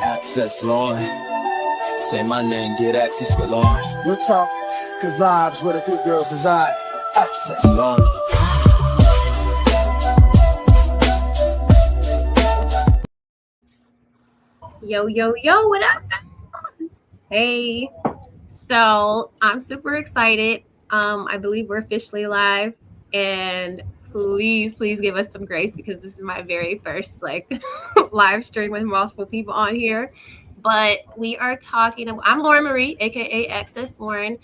Access, Lord. Say my name, get access, Lord. Real talk, good vibes where the good girls reside. Access, Lord. Yo, yo, yo, what up? Hey. So I'm super excited. I believe we're officially live, and please give us some grace because this is my very first live stream with multiple people on here. But we are talking. I'm Lauren Marie, aka Access Lauren,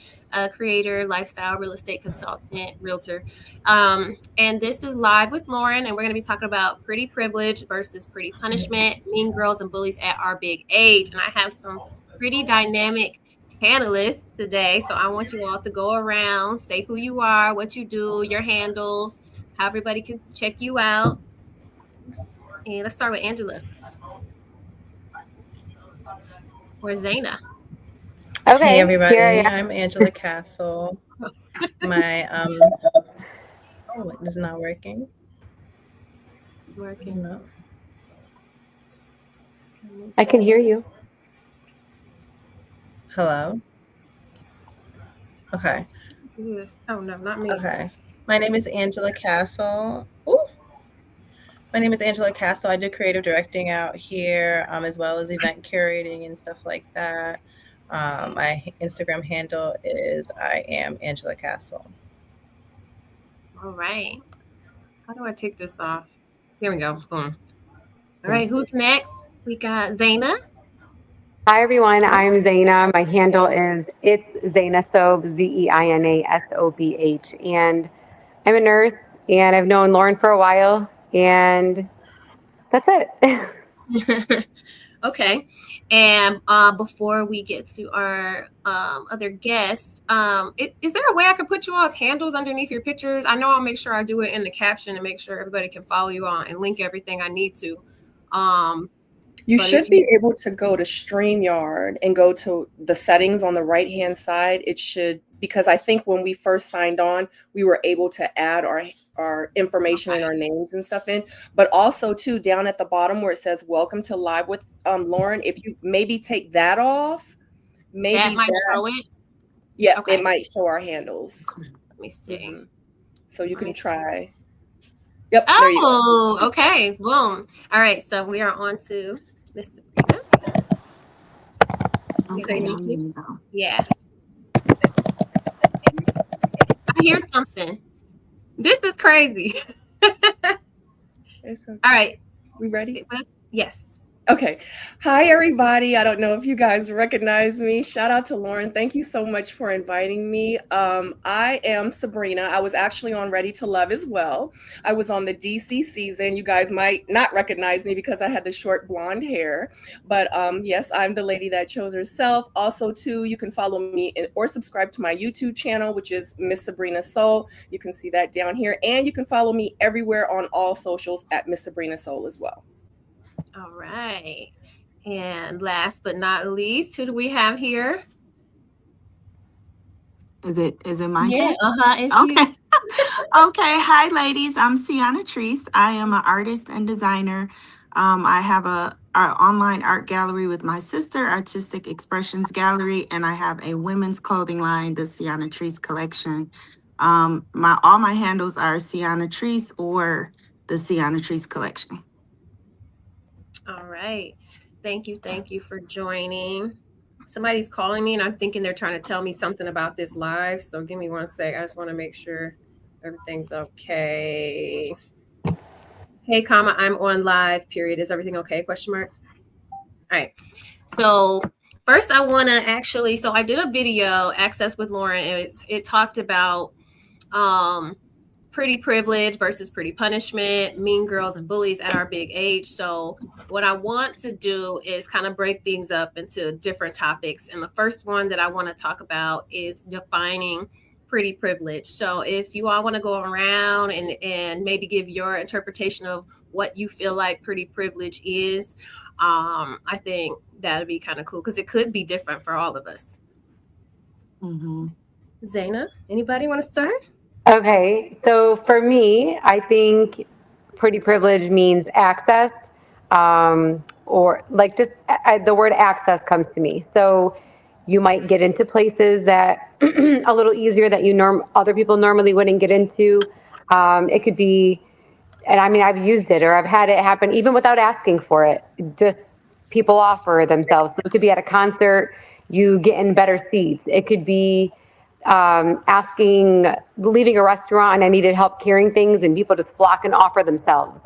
creator, lifestyle, real estate consultant, realtor. And this is live with Lauren, and we're going to be talking about pretty privilege versus pretty punishment, mean girls and bullies at our big age. And I have some pretty dynamic panelists today. So I want you all to go around, say who you are, what you do, your handles, how everybody can check you out. And let's start with Angela. Or Zaina. Okay. Hey everybody, I'm Angela Castle. My oh, it's not working. It's working. No. I can hear you. Hello. Okay. Oh no, not me. Okay. My name is Angela Castle. Ooh. My name is Angela Castle. I do creative directing out here, as well as event curating and stuff like that. My Instagram handle is I am Angela Castle. All right. How do I take this off? Here we go. Boom. All right. Who's next? We got Zaina. Hi everyone, I'm Zaina. My handle is it's Zaina Sobh, ZEINASOBH, and I'm a nurse, and I've known Lauren for a while, and that's it. Okay. And before we get to our other guests, is there a way I can put you all's handles underneath your pictures? I know I'll make sure I do it in the caption and make sure everybody can follow you on and link everything I need to. You should be able to go to StreamYard and go to the settings on the right-hand side. It should, because I think when we first signed on, we were able to add our information and our names and stuff in. But also, too, down at the bottom where it says "Welcome to Live with Lauren," if you maybe take that off, maybe that might show it. Yeah, okay. It might show our handles. Let me see. So you can try. Yep. Oh, there you go. Okay. Boom. All right. So we are on to Miss Sabrina. Okay. Yeah. I hear something. This is crazy. Okay. All right. We ready? Yes. Okay. Hi, everybody. I don't know if you guys recognize me. Shout out to Lauren. Thank you so much for inviting me. I am Sabrina. I was actually on Ready to Love as well. I was on the DC season. You guys might not recognize me because I had the short blonde hair. But yes, I'm the lady that chose herself. Also, too, you can follow me or subscribe to my YouTube channel, which is Miss Sabrina Seoul. You can see that down here. And you can follow me everywhere on all socials at Miss Sabrina Seoul as well. All right. And last but not least, who do we have here? Is it my turn? It's okay. you. Okay. Hi, ladies. I'm Sienna Treese. I am an artist and designer. I have our online art gallery with my sister, Artistic Expressions Gallery, and I have a women's clothing line, the Sienna Treese Collection. All my handles are Sienna Treese or the Sienna Treese Collection. All right. Thank you for joining. Somebody's calling me and I'm thinking they're trying to tell me something about this live. So give me 1 sec. I just want to make sure everything's okay. Hey, I'm on live, period. Is everything okay? Question mark. All right. So first I want to so I did a video, Access with Lauren, and it talked about pretty privilege versus pretty punishment, mean girls and bullies at our big age. So what I want to do is kind of break things up into different topics. And the first one that I want to talk about is defining pretty privilege. So if you all want to go around and maybe give your interpretation of what you feel like pretty privilege is, I think that'd be kind of cool because it could be different for all of us. Mm-hmm. Zaina, anybody want to start? Okay, so for me, I think pretty privilege means access. or like just the word access comes to me. So you might get into places that a little easier that other people normally wouldn't get into. It could be, and I mean, I've used it or I've had it happen even without asking for it. Just people offer themselves. So it could be at a concert, you get in better seats. It could be leaving a restaurant and I needed help carrying things and people just flock and offer themselves.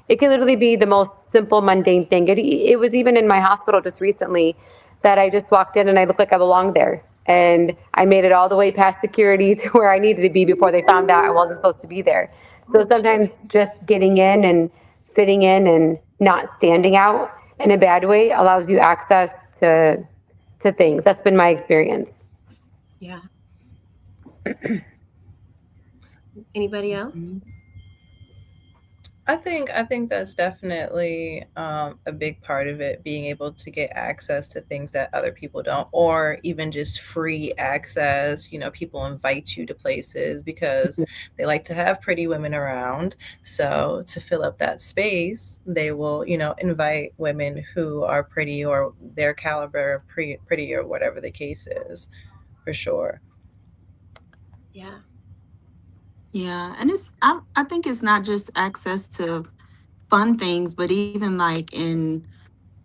It could literally be the most simple, mundane thing. It was even in my hospital just recently that I just walked in and I looked like I belonged there. And I made it all the way past security to where I needed to be before they found out I wasn't supposed to be there. So sometimes just getting in and fitting in and not standing out in a bad way allows you access to things. That's been my experience. Yeah. Anybody else? I think that's definitely a big part of it, being able to get access to things that other people don't, or even just free access. People invite you to places because they like to have pretty women around. So to fill up that space, they will, invite women who are pretty or their caliber pretty or whatever the case is, for sure. Yeah. Yeah, and I think it's not just access to fun things, but even like in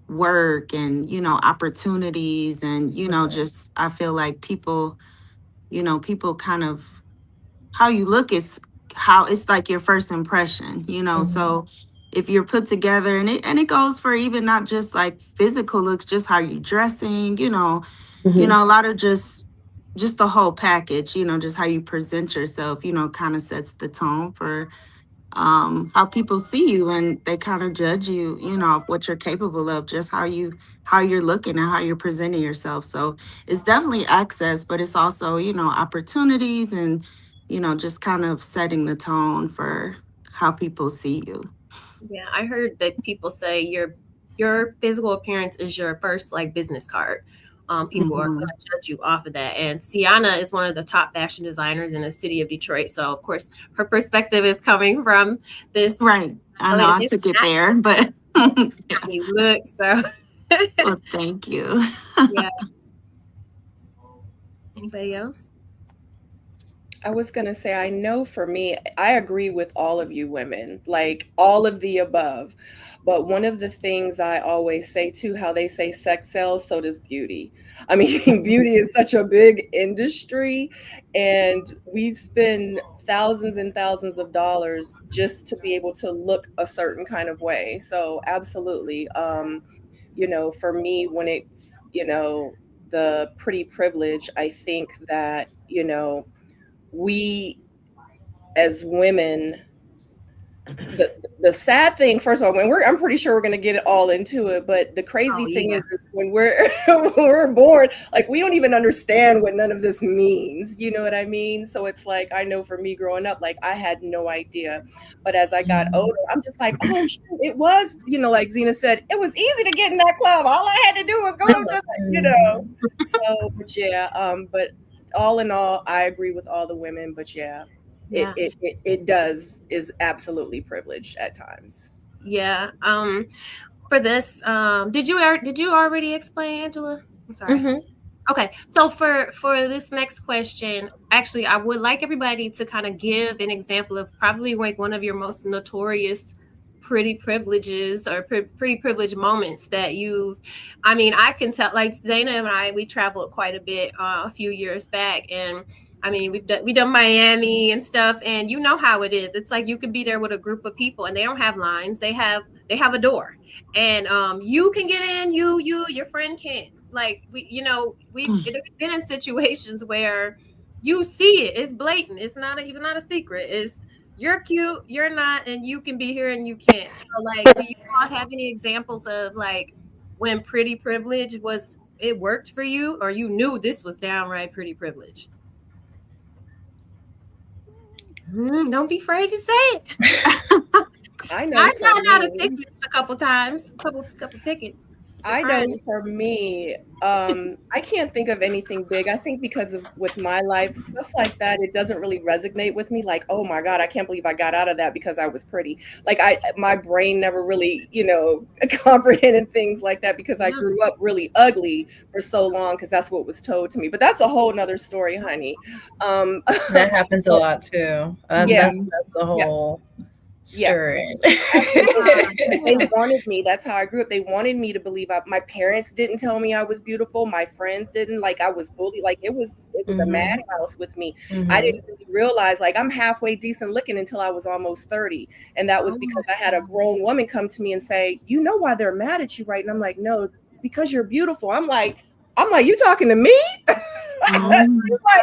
work and opportunities and just I feel like people kind of how you look is how it's like your first impression, so if you're put together and it goes for even not just like physical looks, just how you dressing, a lot of just the whole package, just how you present yourself, kind of sets the tone for how people see you, and they kind of judge you, of what you're capable of, just how you're looking and how you're presenting yourself. So it's definitely access, but it's also, opportunities and, just kind of setting the tone for how people see you. Yeah, I heard that people say your physical appearance is your first like business card. People are going to judge you off of that. And Sienna is one of the top fashion designers in the city of Detroit. So of course her perspective is coming from this. Right. I know I took it there, but how you look. So well, thank you. Yeah. Anybody else? I was going to say, I know for me, I agree with all of you women, like all of the above. But one of the things I always say too, how they say sex sells, so does beauty. I mean, beauty is such a big industry, and we spend thousands and thousands of dollars just to be able to look a certain kind of way. So absolutely. For me, when it's, the pretty privilege, I think that, we as women, the sad thing, first of all, I'm pretty sure we're going to get it all into it, but the crazy thing is when we're when we're born, like we don't even understand what none of this means, you know what I mean? So it's like, I know for me growing up, like I had no idea, but as I got older, I'm just like, oh shoot, it was, like Zena said, it was easy to get in that club, all I had to do was go to so but yeah, but all in all, I agree with all the women, but yeah. It is absolutely privileged at times. Yeah. For this, did you already explain, Angela? I'm sorry. Okay, so for this next question, actually, I would like everybody to kind of give an example of probably like one of your most notorious pretty privileges or pretty privileged moments that I can tell, like Zena and we traveled quite a bit a few years back, and I mean, we done Miami and stuff, and you know how it is. It's like you can be there with a group of people, and they don't have lines. They have a door, and you can get in. Your friend can't. Like we've been in situations where you see it. It's blatant. It's not even not a secret. It's you're cute, you're not, and you can be here and you can't. So like, do you all have any examples of like when pretty privilege it worked for you, or you knew this was downright pretty privilege? Don't be afraid to say it. I know. I've gotten out of tickets a couple times, couple tickets. I know for me, I can't think of anything big. I think because of with my life, stuff like that, it doesn't really resonate with me. Like, oh my God, I can't believe I got out of that because I was pretty. Like my brain never really, comprehended things like that because I grew up really ugly for so long because that's what was told to me. But that's a whole nother story, honey. That happens a lot too. That's the whole story. They wanted me. That's how I grew up. They wanted me to believe. My parents didn't tell me I was beautiful. My friends didn't. Like I was bullied. Like it was a madhouse with me. I didn't really realize like I'm halfway decent looking until I was almost 30, and that was because I had a grown woman come to me and say, "You know why they're mad at you, right?" And I'm like, "No, because you're beautiful." I'm like, you talking to me? Like,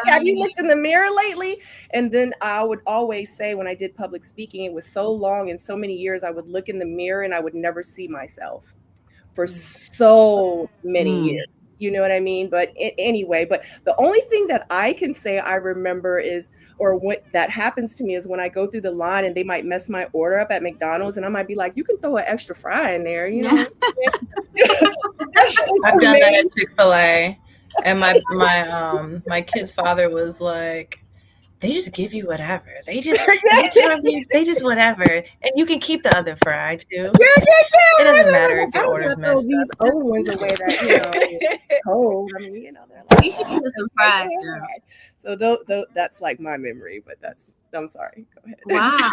have you looked in the mirror lately? And then I would always say when I did public speaking, it was so long and so many years, I would look in the mirror and I would never see myself for so many years. You know what I mean? But anyway, but the only thing that I can say I remember is, or what that happens to me is when I go through the line and they might mess my order up at McDonald's and I might be like, you can throw an extra fry in there, you know? I've done that at Chick-fil-A. And my kid's father was like, they just give you whatever. They just they just whatever. And you can keep the other fry too. It doesn't matter if your order's messed up. These old ones away that, cold. I mean, they're like, you should get some fries, girl. So that's like my memory, but I'm sorry. Go ahead. Wow.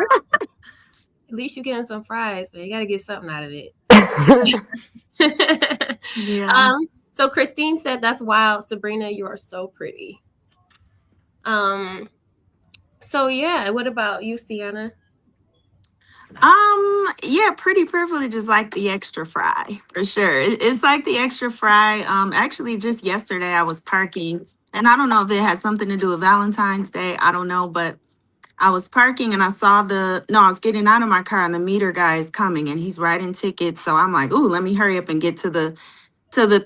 At least you're getting some fries, but you got to get something out of it. So Christine said, that's wild. Sabrina, you are so pretty. So yeah, what about you, Sienna? Yeah, pretty privilege is like the extra fry for sure. It's like the extra fry. Actually just yesterday I was parking and I don't know if it has something to do with Valentine's Day. I don't know, but I was parking and I saw I was getting out of my car and the meter guy is coming and he's writing tickets. So I'm like, ooh, let me hurry up and get to the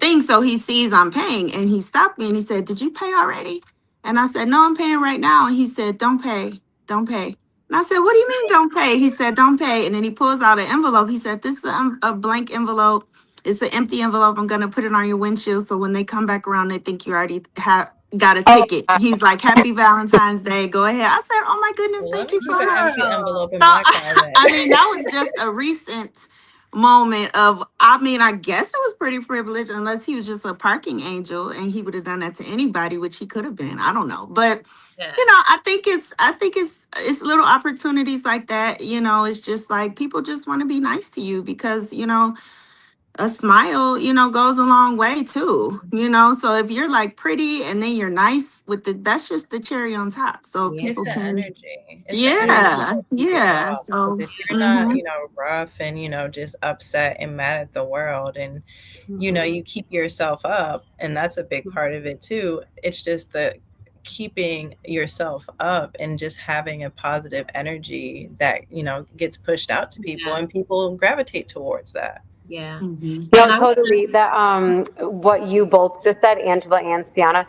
thing. So he sees I'm paying and he stopped me and he said, did you pay already? And I said, no, I'm paying right now. And he said, don't pay. And I said, what do you mean don't pay? He said, don't pay. And then he pulls out an envelope. He said, this is a blank envelope. It's an empty envelope. I'm going to put it on your windshield. So when they come back around, they think you already got a ticket. He's like, happy Valentine's Day. Go ahead. I said, oh my goodness, thank you so much. Empty envelope in my closet. I mean, that was just a recent moment of, I guess it was pretty privileged unless he was just a parking angel and he would have done that to anybody, which he could have been. I don't know. But, I think it's little opportunities like that. It's just like people just want to be nice to you because, a smile, goes a long way too, so if you're like pretty and then you're nice that's just the cherry on top. So people it's the energy. So if you're not, rough and, just upset and mad at the world and, you keep yourself up and that's a big part of it too. It's just the keeping yourself up and just having a positive energy that, gets pushed out to people and people gravitate towards that. Yeah. Yeah, totally. That what you both just said, Angela and Sienna.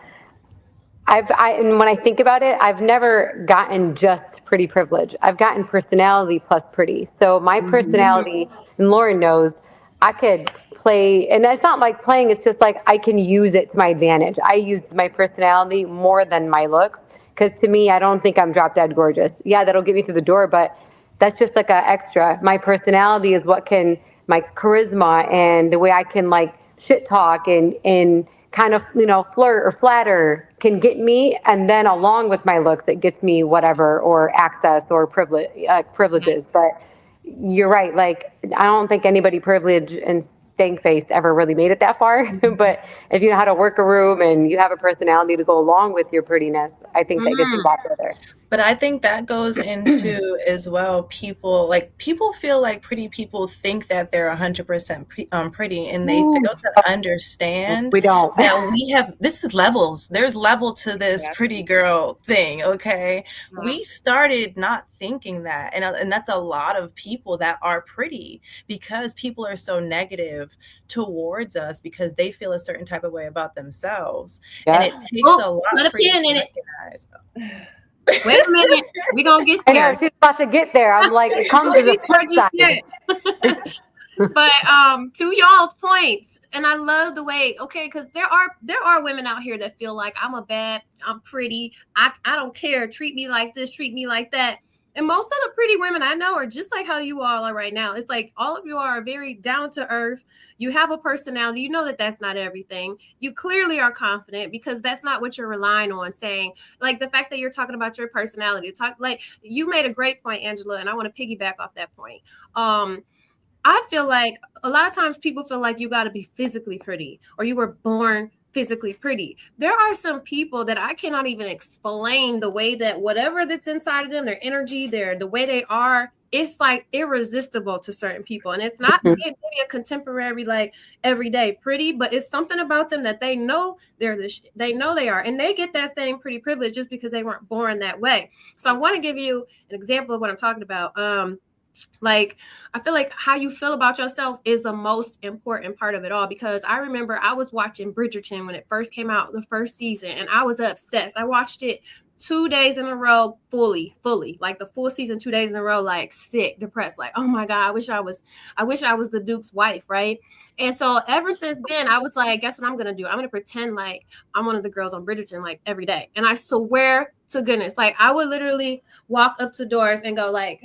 And when I think about it, I've never gotten just pretty privilege. I've gotten personality plus pretty. So my personality, and Lauren knows, I could play, and it's not like playing. It's just like I can use it to my advantage. I use my personality more than my looks because to me, I don't think I'm drop dead gorgeous. Yeah, that'll get me through the door, but that's just like an extra. My personality is what can. My charisma and the way I can like shit talk and kind of, flirt or flatter can get me. And then along with my looks, it gets me whatever, or access or privileges. But you're right. Like, I don't think anybody privileged and stank faced ever really made it that far. But if you know how to work a room and you have a personality to go along with your prettiness, I think that gets you a lot further. But I think that goes into as well, people feel like pretty people think that they're 100% pretty and they fail to understand we don't. that this is levels. There's level to this pretty girl thing, okay? We started not thinking that. And that's a lot of people that are pretty because people are so negative towards us because they feel a certain type of way about themselves. Yeah. And it takes a lot for you to recognize. Wait a minute, we're gonna get there. I know, she's about to get there. I'm like, it comes to the flip side. But to y'all's points, and I love the way, okay, because there are women out here that feel like I'm pretty, I don't care, treat me like this, treat me like that. And most of the pretty women I know are just like how you all are right now. It's like all of you are very down to earth. You have a personality. You know that that's not everything. You clearly are confident because that's not what you're relying on. Saying like the fact that you're talking about your personality. Talk like you made a great point, Angela, and I want to piggyback off that point. I feel like a lot of times people feel like you got to be physically pretty or you were born physically pretty. There are some people that I cannot even explain the way that whatever that's inside of them, their energy, the way they are, it's like irresistible to certain people. And it's not maybe a contemporary, like everyday pretty, but it's something about them that they know they know they are. And they get that same pretty privilege just because they weren't born that way. So I want to give you an example of what I'm talking about. Like, I feel like how you feel about yourself is the most important part of it all, because I remember I was watching Bridgerton when it first came out, the first season, and I was obsessed. I watched it 2 days in a row, fully, like the full season, 2 days in a row, like sick, depressed, like, oh my God, I wish I was the Duke's wife, right? And so ever since then, I was like, guess what I'm gonna do? I'm gonna pretend like I'm one of the girls on Bridgerton, like every day. And I swear to goodness, like I would literally walk up to doors and go like,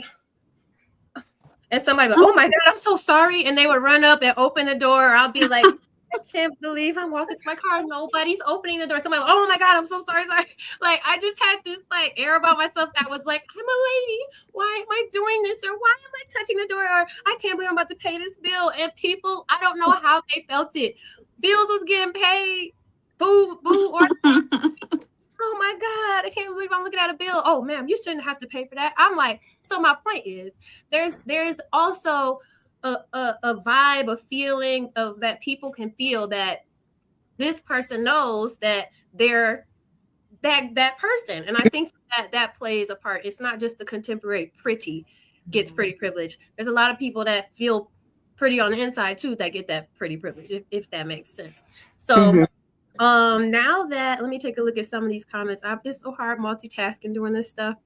and somebody would, oh my God, I'm so sorry. And they would run up and open the door. Or I'll be like, I can't believe I'm walking to my car. Nobody's opening the door. Somebody like, oh my God, I'm so sorry. Like, I just had this like air about myself that was like, I'm a lady. Why am I doing this? Or why am I touching the door? Or I can't believe I'm about to pay this bill. And people, I don't know how they felt it. Bills was getting paid. Boo, or oh my God, I can't believe I'm looking at a bill. Oh, ma'am, you shouldn't have to pay for that. I'm like, so my point is there's also a vibe, a feeling of that people can feel that this person knows that they're that person. And I think that plays a part. It's not just the contemporary pretty gets pretty privilege. There's a lot of people that feel pretty on the inside too that get that pretty privilege, if that makes sense. So now that, let me take a look at some of these comments. It's so hard multitasking doing this stuff.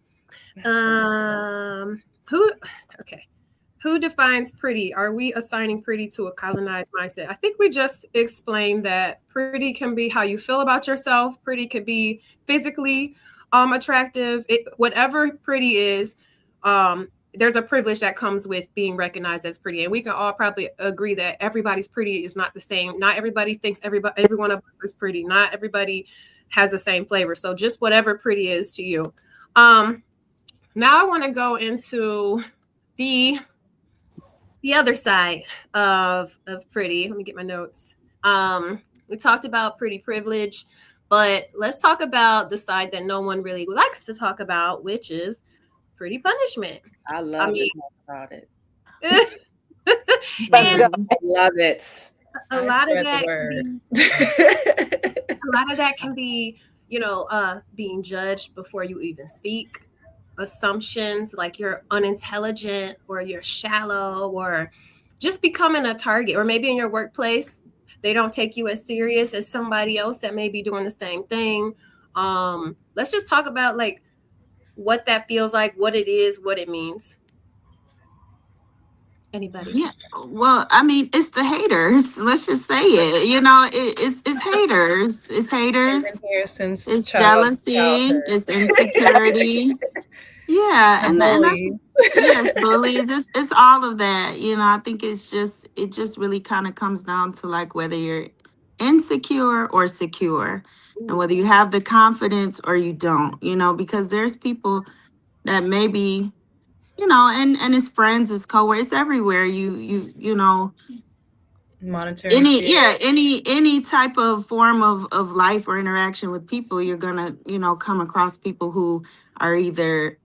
Who defines pretty? Are we assigning pretty to a colonized mindset? I think we just explained that pretty can be how you feel about yourself. Pretty could be physically attractive. Whatever pretty is, there's a privilege that comes with being recognized as pretty. And we can all probably agree that everybody's pretty is not the same. Not everybody thinks every one of us is pretty. Not everybody has the same flavor. So just whatever pretty is to you. Now I want to go into the other side of pretty. Let me get my notes. We talked about pretty privilege, but let's talk about the side that no one really likes to talk about, which is pretty punishment. I love to talk about it. I love it. A lot of that can be, being judged before you even speak. Assumptions like you're unintelligent or you're shallow or just becoming a target, or maybe in your workplace they don't take you as serious as somebody else that may be doing the same thing. Let's just talk about like what that feels like, what it is, what it means. Anybody? Yeah. Well, I mean, it's the haters. Let's just say it. It's haters. It's haters. I've been here since it's jealousy. It's insecurity. Yeah, and bullies. Yes, bullies. It's all of that. I think it just really kind of comes down to like whether you're insecure or secure, and whether you have the confidence or you don't. Because there's people that maybe. And his friends, his coworkers, it's everywhere. Monitoring any type of form of life or interaction with people, you're gonna come across people who are either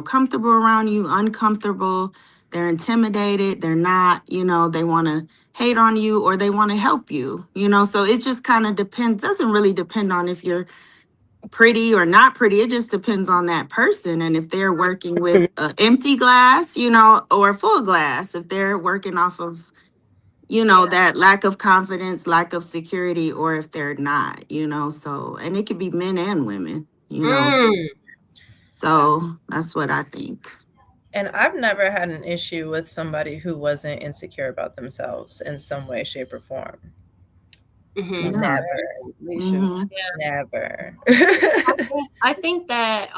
comfortable around you, uncomfortable, they're intimidated, they're not, they want to hate on you or they want to help you, so it just kind of depends. Doesn't really depend on if you're pretty or not pretty. It just depends on that person, and if they're working with an empty glass or a full glass, if they're working off of that lack of confidence, lack of security, or if they're not, so, and it could be men and women, so that's what I think. And I've never had an issue with somebody who wasn't insecure about themselves in some way, shape, or form. Mm-hmm. Never. Mhm. Never. I think that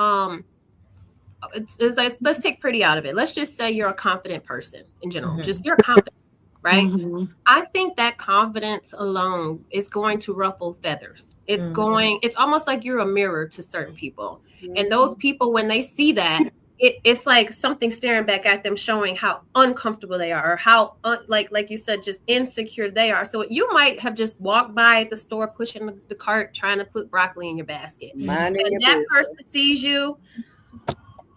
it's like, let's take pretty out of it. Let's just say you're a confident person in general. Mhm. Just you're confident, right? Mhm. I think that confidence alone is going to ruffle feathers. It's it's almost like you're a mirror to certain people. And those people, when they see that, it's like something staring back at them, showing how uncomfortable they are, or how like you said, just insecure they are. So you might have just walked by at the store, pushing the cart, trying to put broccoli in your basket, and that person sees you.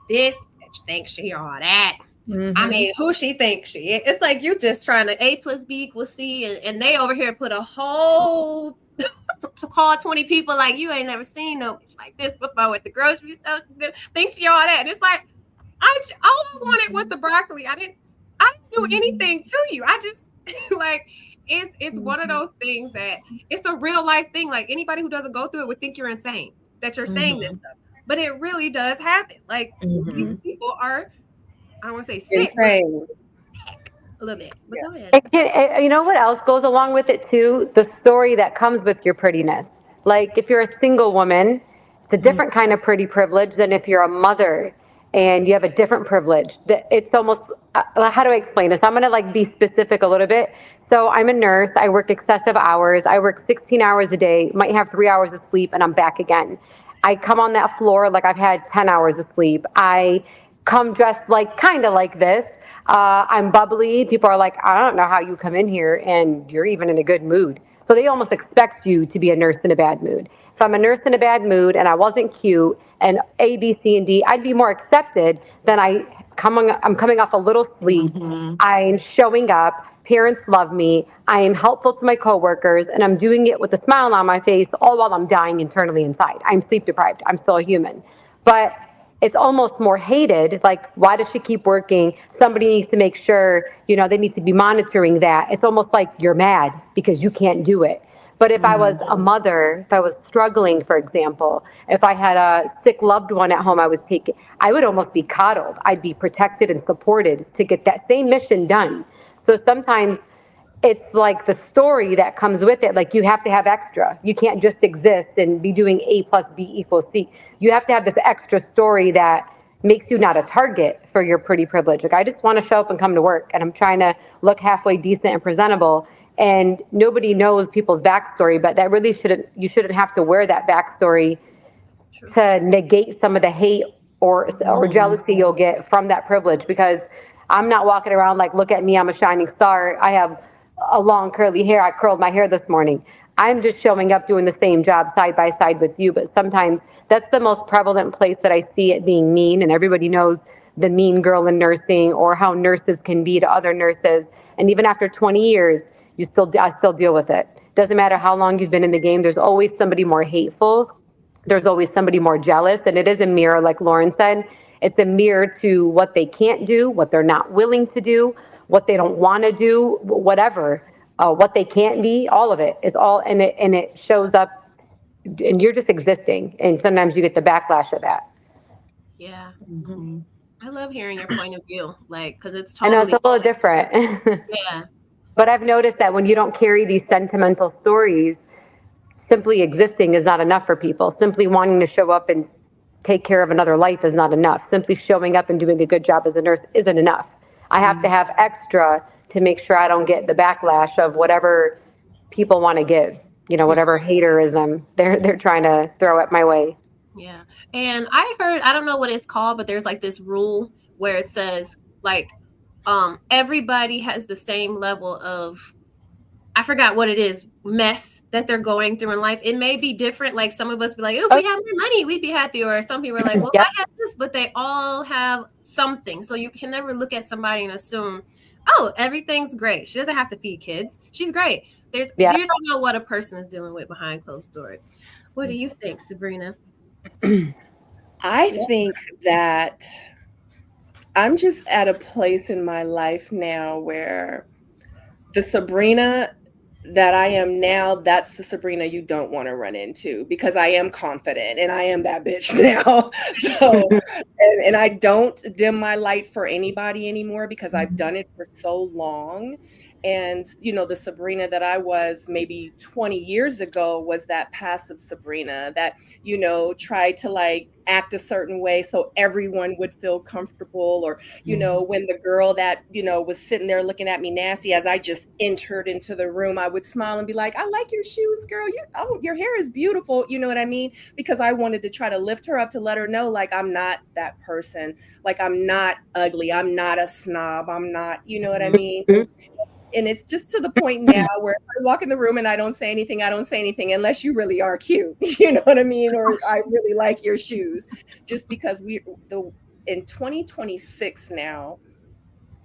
This bitch thinks she all that. I mean, who she thinks she is. It's like you just trying to A plus B equals C, and they over here put a whole call 20 people like, you ain't never seen no bitch like this before at the grocery store. Thinks she all that. And it's like, all I wanted was the broccoli. I didn't do anything to you. I just like it's one of those things that it's a real life thing. Like anybody who doesn't go through it would think you're insane that you're saying this stuff. But it really does happen. Like these people are, I don't want to say sick, Insane. sick a little bit. But go ahead. You know what else goes along with it too? The story that comes with your prettiness. Like if you're a single woman, it's a different kind of pretty privilege than if you're a mother and you have a different privilege. It's almost, how do I explain this? I'm going to like be specific a little bit. So I'm a nurse. I work excessive hours. I work 16 hours a day, might have 3 hours of sleep, and I'm back again. I come on that floor like I've had 10 hours of sleep. I come dressed like kind of like this. I'm bubbly. People are like, I don't know how you come in here and you're even in a good mood. So they almost expect you to be a nurse in a bad mood. If I'm a nurse in a bad mood and I wasn't cute and A, B, C, and D, I'd be more accepted than I'm coming off a little sleep. Mhm. I'm showing up. Parents love me. I am helpful to my coworkers, and I'm doing it with a smile on my face, all while I'm dying internally inside. I'm sleep deprived. I'm still a human. But it's almost more hated. Like, why does she keep working? Somebody needs to make sure, they need to be monitoring that. It's almost like you're mad because you can't do it. But if I was a mother, if I was struggling, for example, if I had a sick loved one at home I was taking, I would almost be coddled. I'd be protected and supported to get that same mission done. So sometimes it's like the story that comes with it. Like you have to have extra. You can't just exist and be doing A plus B equals C. You have to have this extra story that makes you not a target for your pretty privilege. Like I just want to show up and come to work, and I'm trying to look halfway decent and presentable. And nobody knows people's backstory, but that really you shouldn't have to wear that backstory to negate some of the hate or jealousy you'll get from that privilege. Because I'm not walking around like, look at me, I'm a shining star. I have a long curly hair. I curled my hair this morning. I'm just showing up doing the same job side by side with you. But sometimes that's the most prevalent place that I see it being mean. And everybody knows the mean girl in nursing, or how nurses can be to other nurses. And even after 20 years, I still deal with it. Doesn't matter how long you've been in the game. There's always somebody more hateful. There's always somebody more jealous. And it is a mirror, like Lauren said. It's a mirror to what they can't do, what they're not willing to do, what they don't want to do, whatever, what they can't be, all of it. It's all, and it shows up, and you're just existing. And sometimes you get the backlash of that. Yeah. Mhm. I love hearing your point of view, like, because it's I know totally. it's a little different. Yeah. But I've noticed that when you don't carry these sentimental stories, simply existing is not enough for people. Simply wanting to show up and take care of another life is not enough. Simply showing up and doing a good job as a nurse isn't enough. I have to have extra to make sure I don't get the backlash of whatever people want to give, whatever haterism they're trying to throw at my way. Yeah. And I heard, I don't know what it's called, but there's like this rule where it says like everybody has the same level of, I forgot what it is, mess that they're going through in life. It may be different. Like some of us be like, oh, if we have more money, we'd be happy. Or some people are like, well, Yep. I have this, but they all have something. So you can never look at somebody and assume, oh, everything's great. She doesn't have to feed kids. She's great. You don't know what a person is dealing with behind closed doors. What do you think, Sabrina? I think that I'm just at a place in my life now where the Sabrina that I am now, that's the Sabrina you don't want to run into, because I am confident and I am that bitch now. So, and I don't dim my light for anybody anymore because I've done it for so long. And, the Sabrina that I was maybe 20 years ago was that passive Sabrina that, tried to like act a certain way so everyone would feel comfortable. Or, when the girl that, was sitting there looking at me nasty as I just entered into the room, I would smile and be like, I like your shoes, girl. Your hair is beautiful. You know what I mean? Because I wanted to try to lift her up to let her know, like, I'm not that person. Like, I'm not ugly. I'm not a snob. I'm not, you know what I mean? And it's just to the point now where if I walk in the room and I don't say anything, I don't say anything unless you really are cute. You know what I mean? Or I really like your shoes. Just because in 2026 now,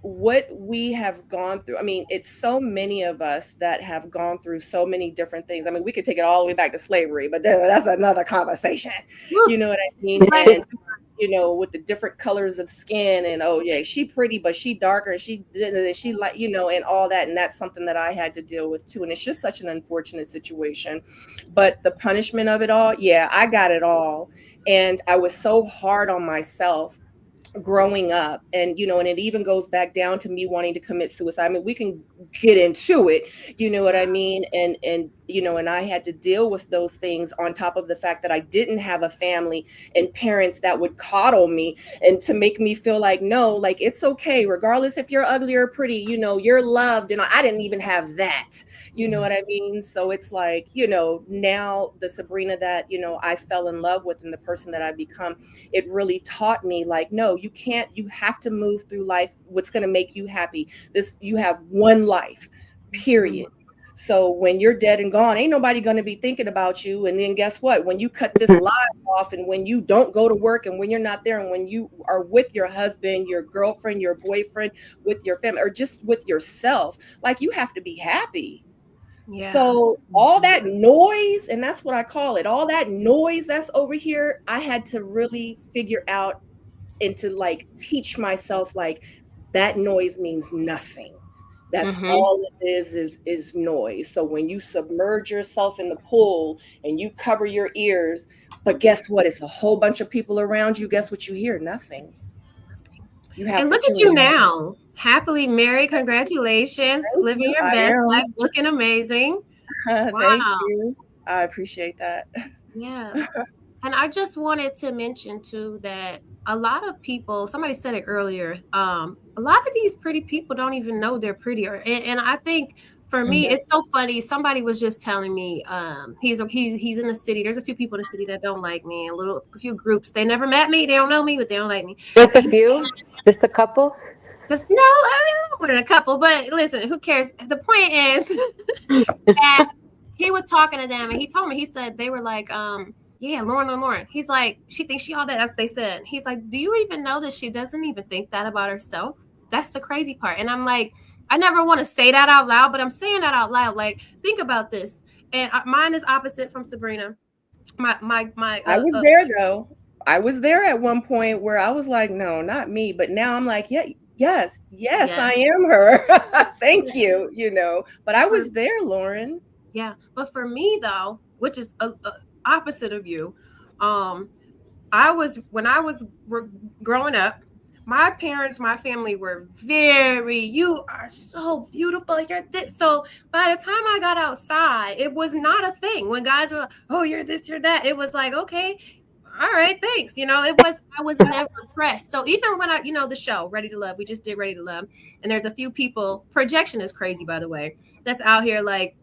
what we have gone through, I mean, it's so many of us that have gone through so many different things. I mean, we could take it all the way back to slavery, but that's another conversation. You know what I mean? And with the different colors of skin, and oh yeah, she pretty, but she darker, she like, and all that. And that's something that I had to deal with too. And it's just such an unfortunate situation. But the punishment of it all, yeah, I got it all. And I was so hard on myself growing up, and and it even goes back down to me wanting to commit suicide. I mean, we can get into it, you know what I mean? And and I had to deal with those things on top of the fact that I didn't have a family and parents that would coddle me and to make me feel like, no, like it's okay, regardless if you're ugly or pretty, you're loved. And I didn't even have that, you know what I mean? So it's like, now the Sabrina that, I fell in love with and the person that I've become, it really taught me like, no, you have to move through life. What's going to make you happy? You have one life, period. So when you're dead and gone, ain't nobody going to be thinking about you. And then guess what? When you cut this life off, and when you don't go to work, and when you're not there, and when you are with your husband, your girlfriend, your boyfriend, with your family, or just with yourself, like, you have to be happy. Yeah. So all that noise, and that's what I call it, all that noise that's over here, I had to really figure out and to like teach myself, like, that noise means nothing. That's all it is noise. So when you submerge yourself in the pool and you cover your ears, but guess what? It's a whole bunch of people around you. Guess what you hear? Nothing. You have and look at you now, happily married. Congratulations. Living your best life, looking amazing. Wow. Thank you. I appreciate that. Yeah. And I just wanted to mention too that a lot of people, somebody said it earlier, a lot of these pretty people don't even know they're pretty. And I think for me, it's so funny. Somebody was just telling me he's in the city. There's a few people in the city that don't like me, a few groups. They never met me. They don't know me, but they don't like me. Just a few? Just a couple? Just no, I mean, more than a couple. But listen, who cares? The point is that he was talking to them, and he told me, he said they were like, yeah, Lauren. He's like, she thinks she all that. That's what they said. He's like, do you even know that she doesn't even think that about herself? That's the crazy part. And I'm like, I never want to say that out loud, but I'm saying that out loud. Like, think about this. And mine is opposite from Sabrina. I was there though. I was there at one point where I was like, no, not me. But now I'm like, yeah, yes, I am her. Thank you. But I was there, Lauren. Yeah. But for me though, which is opposite of you, when I was growing up, my parents, my family were you are so beautiful, you're this. So by the time I got outside, it was not a thing. When guys were like, oh, you're this, you're that, it was like, okay, all right, thanks. I was never pressed. So even when the show Ready to Love, we just did Ready to Love, and there's a few people, projection is crazy, by the way, that's out here like,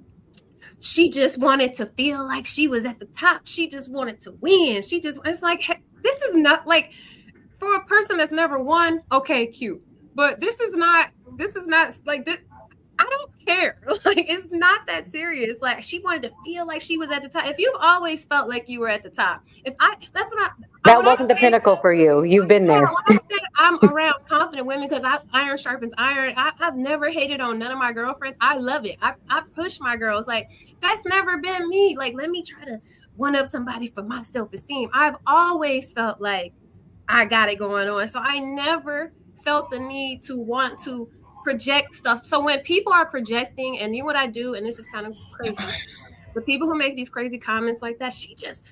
she just wanted to feel like she was at the top. She just wanted to win. It's like, hey, this is not like, for a person that's never won, okay, cute. But this is not like this. I don't care. Like, it's not that serious. Like, she wanted to feel like she was at the top. If you've always felt like you were at the top, that wasn't the pinnacle for you. You've been there. When I say I'm around confident women, because iron sharpens iron. I've never hated on none of my girlfriends. I love it. I push my girls. Like, that's never been me. Like, let me try to one up somebody for my self-esteem. I've always felt like I got it going on. So I never felt the need to want to project stuff. So when people are projecting, and you know what I do, and this is kind of crazy, the people who make these crazy comments like that, she just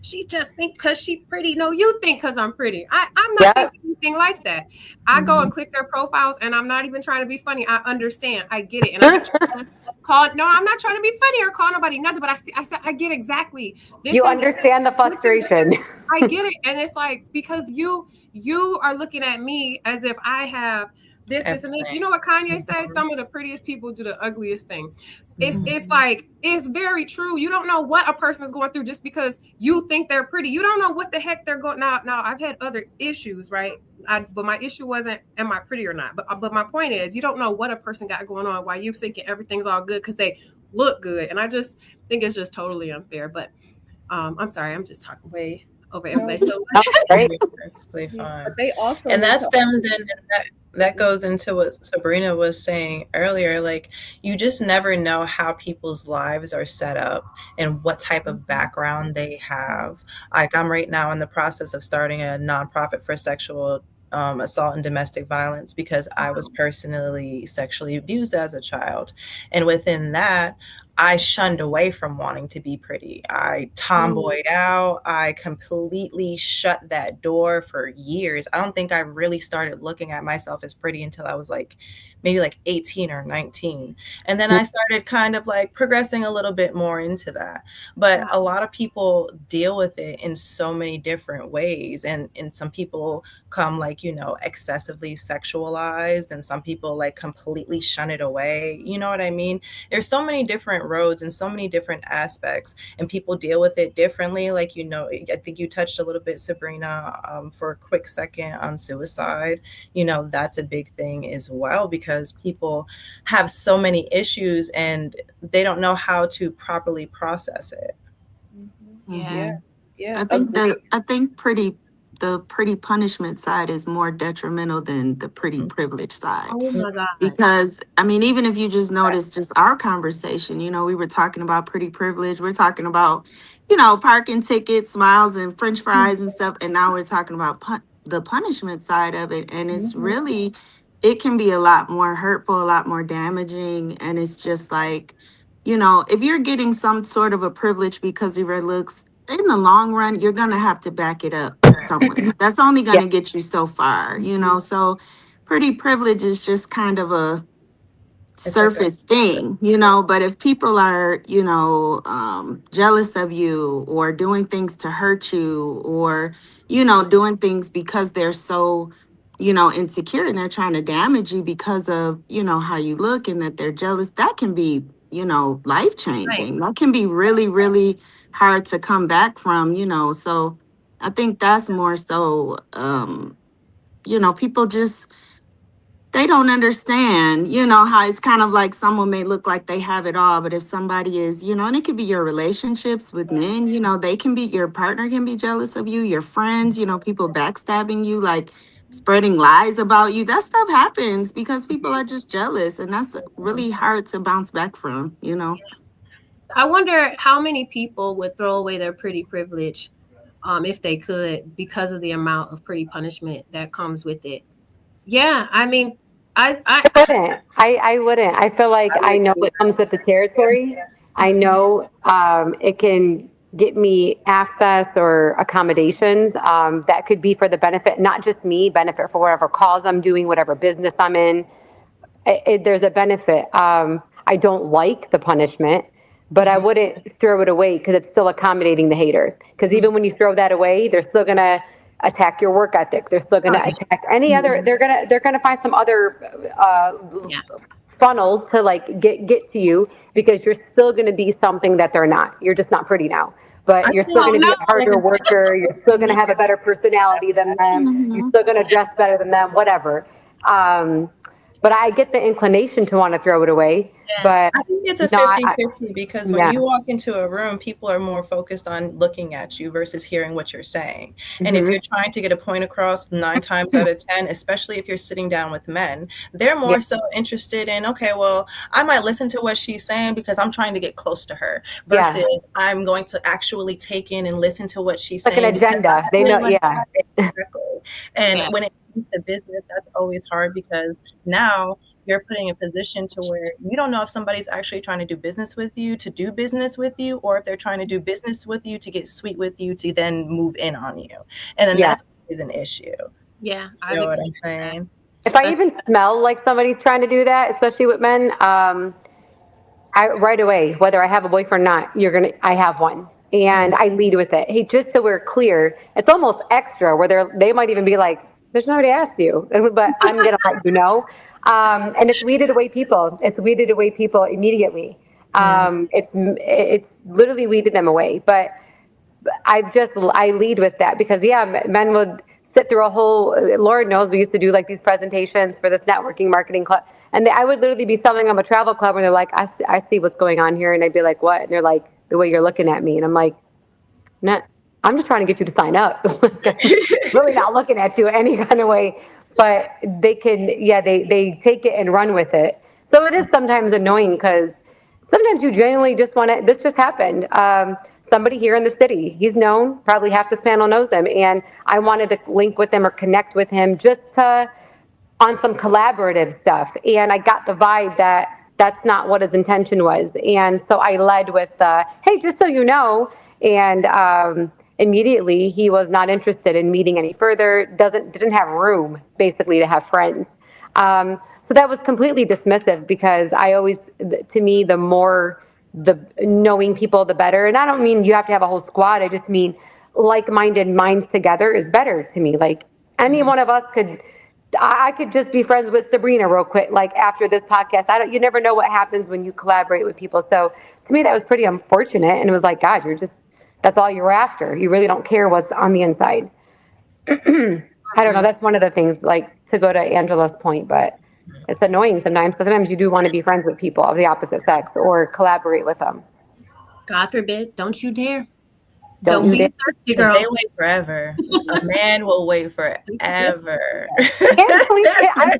think because she pretty. No, you think because I'm pretty. I'm not thinking anything like that. I go and click their profiles, and I'm not even trying to be funny. I understand. I get it. And I'm not trying to I'm not trying to be funny or call nobody nothing, but I said I get exactly. You understand the frustration. I get it. And it's like, because you are looking at me as if I have this, and this. You know what Kanye said? Some of the prettiest people do the ugliest things. It's like, it's very true. You don't know what a person is going through just because you think they're pretty. You don't know what the heck they're going. Now I've had other issues, right? But my issue wasn't, am I pretty or not? But my point is, you don't know what a person got going on while you thinking everything's all good because they look good. And I just think it's just totally unfair. But I'm sorry, I'm just talking way over everybody. So perfectly fine. But they also, and that stems in, and that goes into what Sabrina was saying earlier. Like, you just never know how people's lives are set up and what type of background they have. Like, I'm right now in the process of starting a nonprofit for sexual assault and domestic violence because I was personally sexually abused as a child. And within that, I shunned away from wanting to be pretty. I tomboyed out. I completely shut that door for years. I don't think I really started looking at myself as pretty until I was maybe 18 or 19. And then I started kind of progressing a little bit more into that. But a lot of people deal with it in so many different ways. And some people come excessively sexualized, and some people completely shun it away. You know what I mean? There's so many different roads and so many different aspects, and people deal with it differently. I think you touched a little bit, Sabrina, for a quick second on suicide. That's a big thing as well, because people have so many issues and they don't know how to properly process it. Yeah. I think the pretty punishment side is more detrimental than the pretty privilege side. Oh my God. Because even if you just notice just our conversation, we were talking about pretty privilege. We're talking about, parking tickets, smiles, and French fries and stuff. And now we're talking about the punishment side of it. And it's really, it can be a lot more hurtful, a lot more damaging. And it's just if you're getting some sort of a privilege because of your looks, in the long run, you're going to have to back it up somewhere. That's only going to get you so far, So pretty privilege is just kind of a surface thing, But if people are, jealous of you or doing things to hurt you or, doing things because they're so, insecure and they're trying to damage you because of, how you look and that they're jealous, that can be, life changing. That can be really, really hard to come back from, so I think that's more so, people just, they don't understand, how it's kind of like someone may look like they have it all, but if somebody is, and it could be your relationships with men, they can be, your partner can be jealous of you, your friends, people backstabbing you, spreading lies about you. That stuff happens because people are just jealous, and that's really hard to bounce back from, I wonder how many people would throw away their pretty privilege if they could, because of the amount of pretty punishment that comes with it. Yeah, I mean, I wouldn't. I wouldn't. I feel like I know what comes with the territory. I know it can get me access or accommodations that could be for the benefit, not just me, benefit for whatever cause I'm doing, whatever business I'm in. There's a benefit. I don't like the punishment, but I wouldn't throw it away because it's still accommodating the hater. Because even when you throw that away, they're still going to attack your work ethic. They're still going to attack any other. They're gonna find some other funnels to get to you, because you're still going to be something that they're not. You're just not pretty now, but you're still going to be a harder worker. You're still going to have a better personality than them. You're still going to dress better than them. Whatever. But I get the inclination to want to throw it away. But I think it's a 50-50 because when you walk into a room, people are more focused on looking at you versus hearing what you're saying. And if you're trying to get a point across 9 times out of 10, especially if you're sitting down with men, they're more so interested in, okay, well, I might listen to what she's saying because I'm trying to get close to her versus I'm going to actually take in and listen to what she's saying. Like an agenda. They know, Exactly. And when it comes to business, that's always hard because now you're putting a position to where you don't know if somebody's actually trying to do business with you, or if they're trying to do business with you to get sweet with you to then move in on you. And then that's always an issue. Yeah, you know what I'm saying? If I even smell like somebody's trying to do that, especially with men, I right away, whether I have a boyfriend or not, I have one. And I lead with it. Hey, just so we're clear, it's almost extra where they might even be like, there's nobody asked you, but I'm going to let you know. And it's weeded away people. It's weeded away people immediately. It's literally weeded them away. But I lead with that because men would sit through a whole, Lord knows we used to do like these presentations for this networking marketing club. And I would literally be selling them a travel club where they're like, I see what's going on here. And I'd be like, what? And they're like, the way you're looking at me. And I'm like, no, I'm just trying to get you to sign up. Really not looking at you any kind of way. But they can, they take it and run with it. So it is sometimes annoying because sometimes you genuinely just want to, this just happened. Somebody here in the city, he's known, probably half this panel knows him. And I wanted to link with him or connect with him just on some collaborative stuff. And I got the vibe that that's not what his intention was. And so I led with, hey, just so you know, and immediately he was not interested in meeting any further, didn't have room basically to have friends. So that was completely dismissive because I always, to me, the more the knowing people, the better. And I don't mean you have to have a whole squad. I just mean like-minded minds together is better to me. Like any one of us I could just be friends with Sabrina real quick, like after this podcast. You never know what happens when you collaborate with people. So to me, that was pretty unfortunate. And it was like, God, that's all you're after. You really don't care what's on the inside. I don't know. That's one of the things, like to go to Angela's point, but it's annoying sometimes because sometimes you do want to be friends with people of the opposite sex or collaborate with them. God forbid, don't you dare. Don't be thirsty, girl. They wait forever. A man will wait forever. I don't know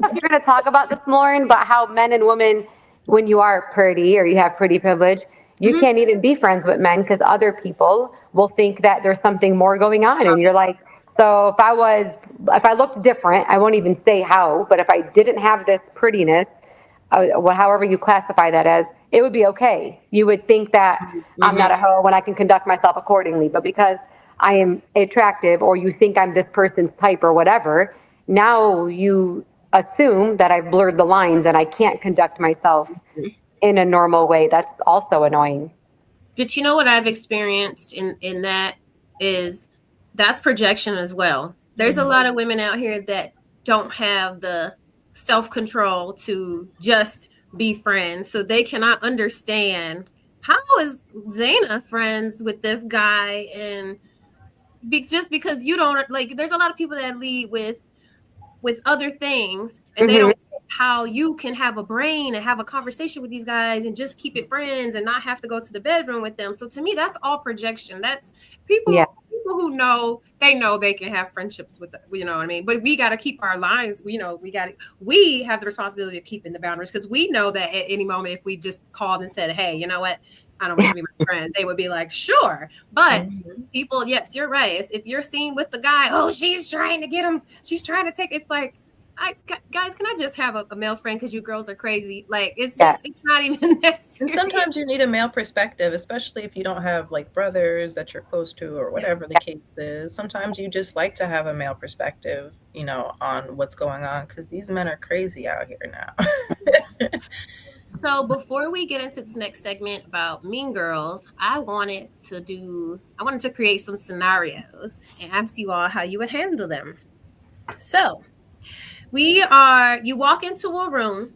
if you're going to talk about this, Lauren, but how men and women, when you are pretty or you have pretty privilege, you can't even be friends with men because other people will think that there's something more going on. And you're like, so if I looked different, I won't even say how, but if I didn't have this prettiness, however you classify that as, it would be okay. You would think that I'm not a hoe when I can conduct myself accordingly, but because I am attractive or you think I'm this person's type or whatever, now you assume that I've blurred the lines and I can't conduct myself in a normal way. That's also annoying. But you know what I've experienced in that is that's projection as well. There's a lot of women out here that don't have the self-control to just be friends. So they cannot understand how is Zaina friends with this guy, and just because you don't like, there's a lot of people that lead with other things and they don't get how you can have a brain and have a conversation with these guys and just keep it friends and not have to go to the bedroom with them. So to me, that's all projection. That's people who know they can have friendships with, you know what I mean? But we got to keep our lines. We have the responsibility of keeping the boundaries because we know that at any moment, if we just called and said, hey, you know what? I don't want you to be my friend. They would be like, sure. But people, yes, you're right. If you're seen with the guy, oh, she's trying to get him. She's trying to take, it's like, guys, can I just have a male friend because you girls are crazy? Like, it's just, it's not even necessary. And sometimes you need a male perspective, especially if you don't have like brothers that you're close to or whatever the case is. Sometimes you just like to have a male perspective, on what's going on because these men are crazy out here now. So before we get into this next segment about mean girls, I wanted to create some scenarios and ask you all how you would handle them. So you walk into a room,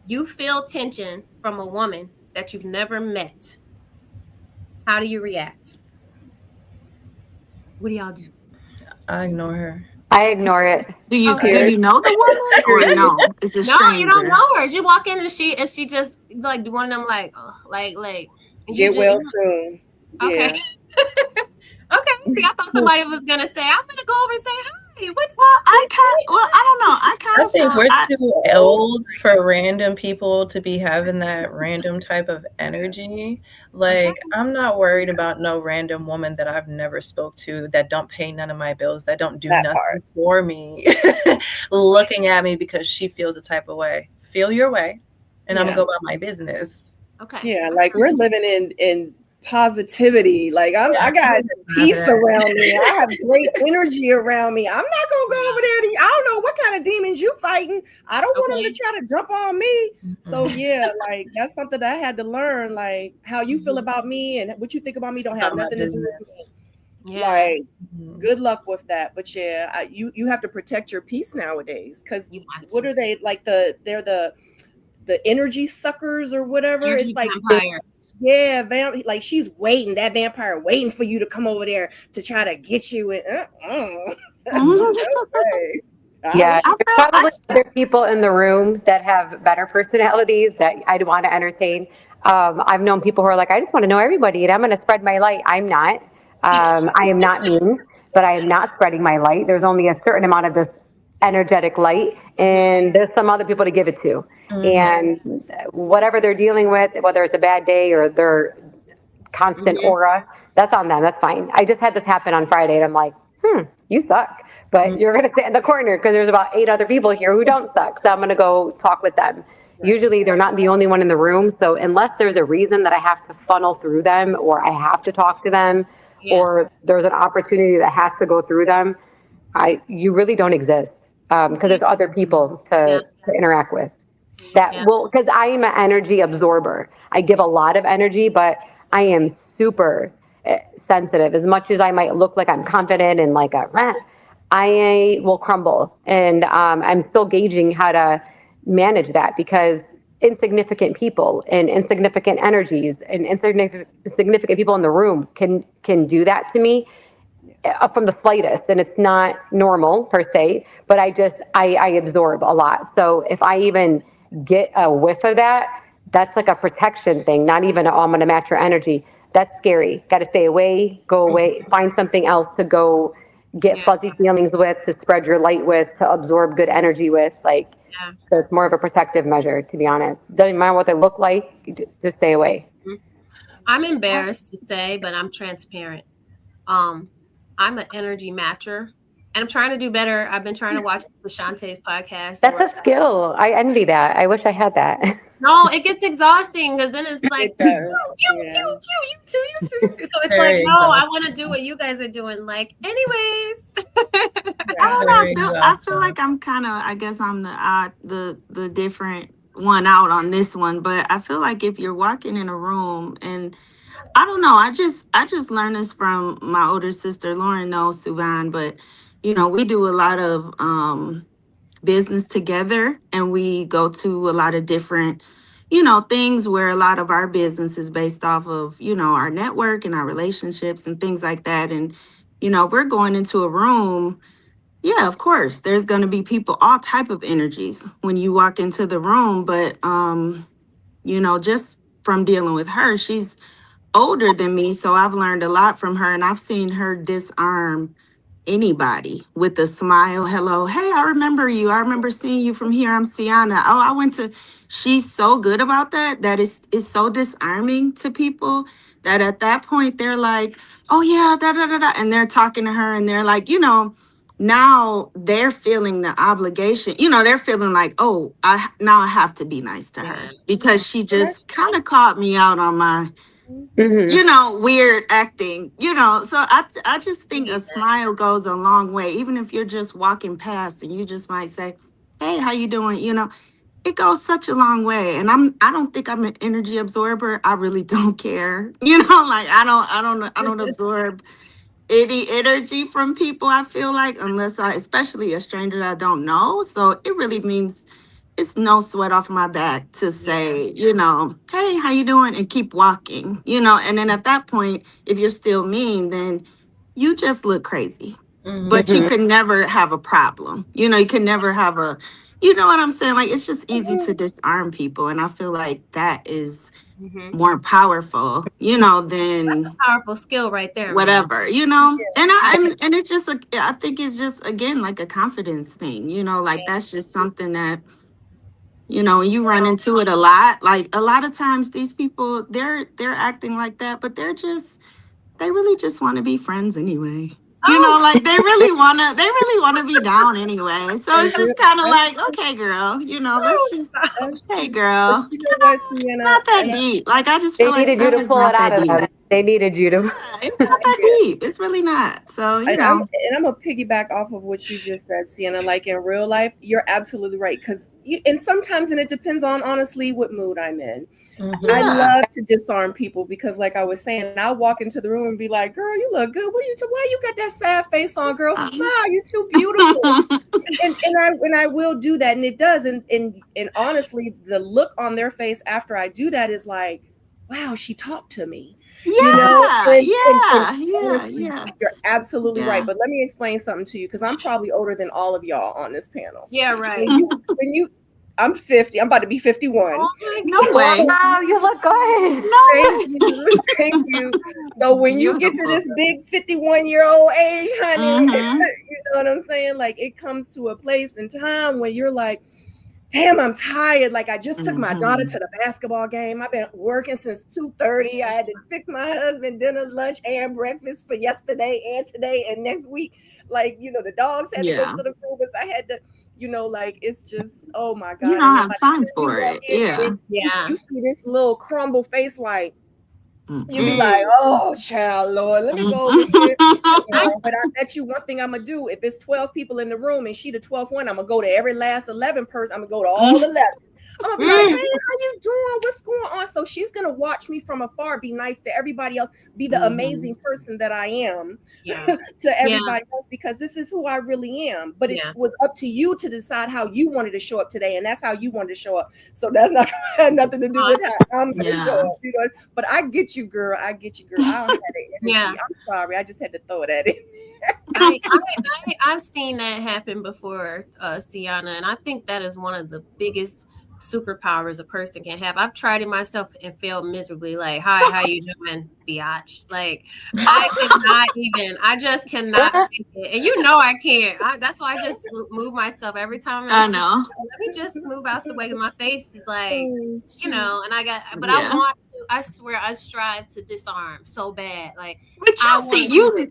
you feel tension from a woman that you've never met. How do you react? What do y'all do? I ignore her. I ignore it. Do you know the woman or no? It's a stranger. No, you don't know her. You walk in and she just like one of them like get well soon. Okay. Yeah. Okay. See, I thought somebody was gonna say, I'm gonna go over and say hi. What's I don't know. I think we're too old for random people to be having that random type of energy. Like, I'm not worried about no random woman that I've never spoke to, that don't pay none of my bills, that don't do nothing for me, looking at me because she feels a type of way. feel your way, and I'm Yeah. gonna go about my business. Okay. Yeah, like we're living in positivity. Like I got peace around me. I have great energy around me. I'm not gonna go over there to I don't know what kind of demons you fighting. I don't want them to try to jump on me. So yeah, like that's something that I had to learn. Like how you feel about me and what you think about me don't have nothing to do with me. Yeah. Like good luck with that. But yeah, you have to protect your peace nowadays because what are they like they're the energy suckers or whatever. Energy it's like vampires. Yeah, like she's waiting, that vampire waiting for you to come over there to try to get you in. Okay. Yeah, there's probably other people in the room that have better personalities that I'd want to entertain. I've known people who are like, I just want to know everybody and I'm going to spread my light. I'm not. I am not mean, but I am not spreading my light. There's only a certain amount of this energetic light, and there's some other people to give it to. And whatever they're dealing with, whether it's a bad day or their constant aura, that's on them. That's fine. I just had this happen on Friday, and I'm like, you suck. But you're going to sit in the corner because there's about 8 other people here who don't suck. So I'm going to go talk with them. Usually they're not the only one in the room. So unless there's a reason that I have to funnel through them or I have to talk to them or there's an opportunity that has to go through them, you really don't exist because there's other people to interact with. That will, because I am an energy absorber. I give a lot of energy, but I am super sensitive. As much as I might look like I'm confident and like I will crumble. And I'm still gauging how to manage that because insignificant people and insignificant energies and insignificant people in the room can do that to me from the slightest. And it's not normal per se, but I absorb a lot. So if I even get a whiff of that, that's like a protection thing, not even I'm going to match your energy. That's scary. Got to stay away, go away, find something else to go get fuzzy feelings with, to spread your light with, to absorb good energy with. Like, so it's more of a protective measure, to be honest. Doesn't matter what they look like, just stay away. I'm embarrassed to say, but I'm transparent. I'm an energy matcher. And I'm trying to do better. I've been trying to watch Shantae's podcast. That's a skill. I envy that. I wish I had that. No, it gets exhausting because then it's like, you too. So it's like, no, I want to do what you guys are doing. Like, anyways. I don't know. I feel like I'm kind of, I guess I'm the different one out on this one. But I feel like if you're walking in a room and I don't know, I just learned this from my older sister. Lauren knows Suvan, but you know, we do a lot of business together and we go to a lot of different, you know, things where a lot of our business is based off of, you know, our network and our relationships and things like that. And, you know, we're going into a room. Yeah, of course, there's going to be people, all type of energies when you walk into the room. But, you know, just from dealing with her, she's older than me. So I've learned a lot from her and I've seen her disarm anybody with a smile. Hello. Hey, I remember you. I remember seeing you from here. I'm Sienna. Oh, I went to, she's so good about that. That is so disarming to people that at that point they're like, oh yeah, da, da, da, da. And they're talking to her and they're like, you know, now they're feeling the obligation, you know, they're feeling like, oh, I have to be nice to her because she just kind of caught me out on my, you know, weird acting, you know. So I just think a smile goes a long way, even if you're just walking past and you just might say, hey, how you doing? You know, it goes such a long way. And I don't think I'm an energy absorber. I really don't care. You know, like I don't absorb any energy from people, I feel like, unless especially a stranger that I don't know. So it really means it's no sweat off my back to say, you know, hey, how you doing? And keep walking, you know. And then at that point, if you're still mean, then you just look crazy. But you could never have a problem. You know, you could never have you know what I'm saying? Like, it's just easy to disarm people. And I feel like that is more powerful, you know, than that's a powerful skill right there. Whatever, you know. And and it's just, I think it's just, again, like a confidence thing, you know, like that's just something that, you know, you run into it a lot. Like a lot of times these people, they're acting like that, but they really just want to be friends anyway. You know, like they really wanna be down anyway. So it's just kind of like, okay, girl, you know, let's just, hey, girl, But you you know what, know, it's Sienna? not that And deep. Like I just They feel like needed you stuff to is pull not it out that of deep. them. They needed you to. Yeah, it's not that deep. It's really not. So you And know, I'm gonna piggyback off of what you just said, Sienna. Like in real life, you're absolutely right. And sometimes, and it depends on honestly what mood I'm in. I yeah. love to disarm people because, like I was saying, I'll walk into the room and be like, "Girl, you look good. Why you got that sad face on, girl? Smile. You're too beautiful." And I will do that, and it does. And honestly, the look on their face after I do that is like, "Wow, she talked to me." You know, Yeah, and yeah, honestly, yeah, you're absolutely right. yeah. But let me explain something to you because I'm probably older than all of y'all on this panel. Yeah, right. I'm 50. I'm about to be 51. Oh my No God. way. Wow, you look good. No Thank way. you. Thank you. So when you get to Beautiful. this big 51-year-old age, honey, Mm-hmm. you know what I'm saying? Like it comes to a place in time when you're like, damn, I'm tired. Like I just took my daughter to the basketball game. I've been working since 2:30. I had to fix my husband dinner, lunch, and breakfast for yesterday and today and next week. Like, you know, the dogs had to go Yeah. to the groomers. I had to, you know, like it's just, oh my You God. don't And then have by time the time you for walk it. in, Yeah. Yeah. you see this little crumble face like, you be Mhm. like, oh, child, Lord, let me go over here. But I bet you one thing I'm gonna do. If it's 12 people in the room and she the 12th one, I'm gonna go to every last 11 person. I'm gonna go to all 11. I'm gonna be like, hey, how you doing? What's going on? So she's gonna watch me from afar, be nice to everybody else, be the amazing person that I am to everybody else, because this is who I really am. But it was up to you to decide how you wanted to show up today, and that's how you wanted to show up. So that's not gonna have nothing to do with how I'm gonna show up, you know. But I get you, girl. I get you, girl. I don't have the energy. I'm sorry. I just had to throw that in. I've seen that happen before, Sienna, and I think that is one of the biggest superpowers a person can have. I've tried it myself and failed miserably. Like, hi, how you doing, biatch? Like, I just cannot think it. And you know I can't. That's why I just move myself every time. I know. Let me just move out the way. My face is like, you know, and but Yeah. I want to, I swear I strive to disarm so bad. Like, But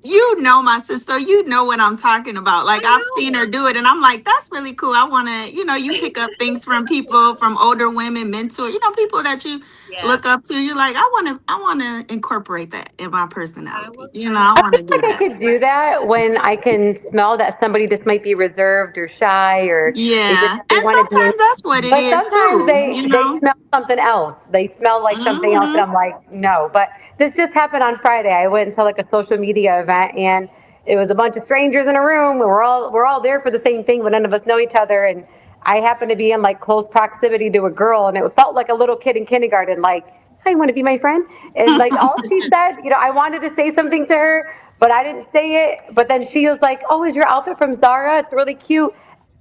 you know my sister, you know what I'm talking about. Like I've seen her do it and I'm like, that's really cool. I want to, you know, you pick up things from people, from older women, mentor, you know, people that you look up to. You're like, I want to incorporate that in my personality. You know, I want to do I could do that when I can smell that somebody just might be reserved or shy, or yeah. they And want to be. sometimes that's what it But is sometimes too, they you know. smell something else. They smell like something else, and I'm like, no. But this just happened on Friday. I went to like a social media event, and it was a bunch of strangers in a room, and we're all there for the same thing, but none of us know each other. And I happened to be in like close proximity to a girl, and it felt like a little kid in kindergarten, like, hi, you want to be my friend? And like all she said, you know, I wanted to say something to her, but I didn't say it. But then she was like, oh, is your outfit from Zara? It's really cute.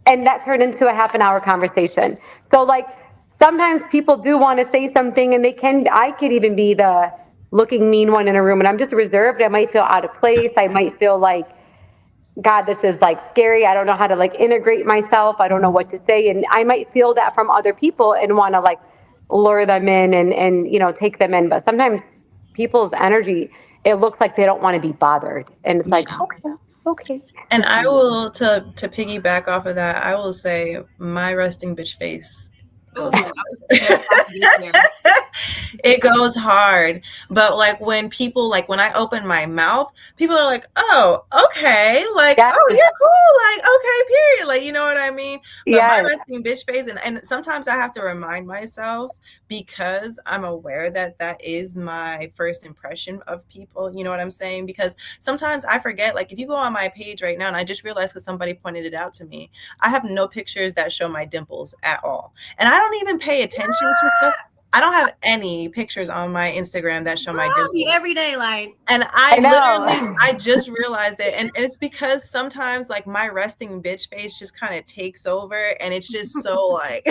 And that turned into a half an hour conversation. So like sometimes people do want to say something, and I could even be the looking mean one in a room, and I'm just reserved. I might feel out of place. I might feel like, God, this is like scary. I don't know how to like integrate myself. I don't know what to say. And I might feel that from other people and want to like lure them in and, you know, take them in. But sometimes people's energy, it looks like they don't want to be bothered. And it's like, okay. And I will, to piggyback off of that, I will say my resting bitch face goes hard. It goes hard. But like when people, like when I open my mouth, people are like, oh, okay. Like, oh, you're cool. Like, okay, period. Like, you know what I mean? But my resting bitch face, and sometimes I have to remind myself, because I'm aware that that is my first impression of people. You know what I'm saying? Because sometimes I forget, like if you go on my page right now, and I just realized because somebody pointed it out to me, I have no pictures that show my dimples at all. And I don't even pay attention to stuff. I don't have any pictures on my Instagram that show my dimples. Everyday life. And I just realized it. And it's because sometimes like my resting bitch face just kind of takes over, and it's just so like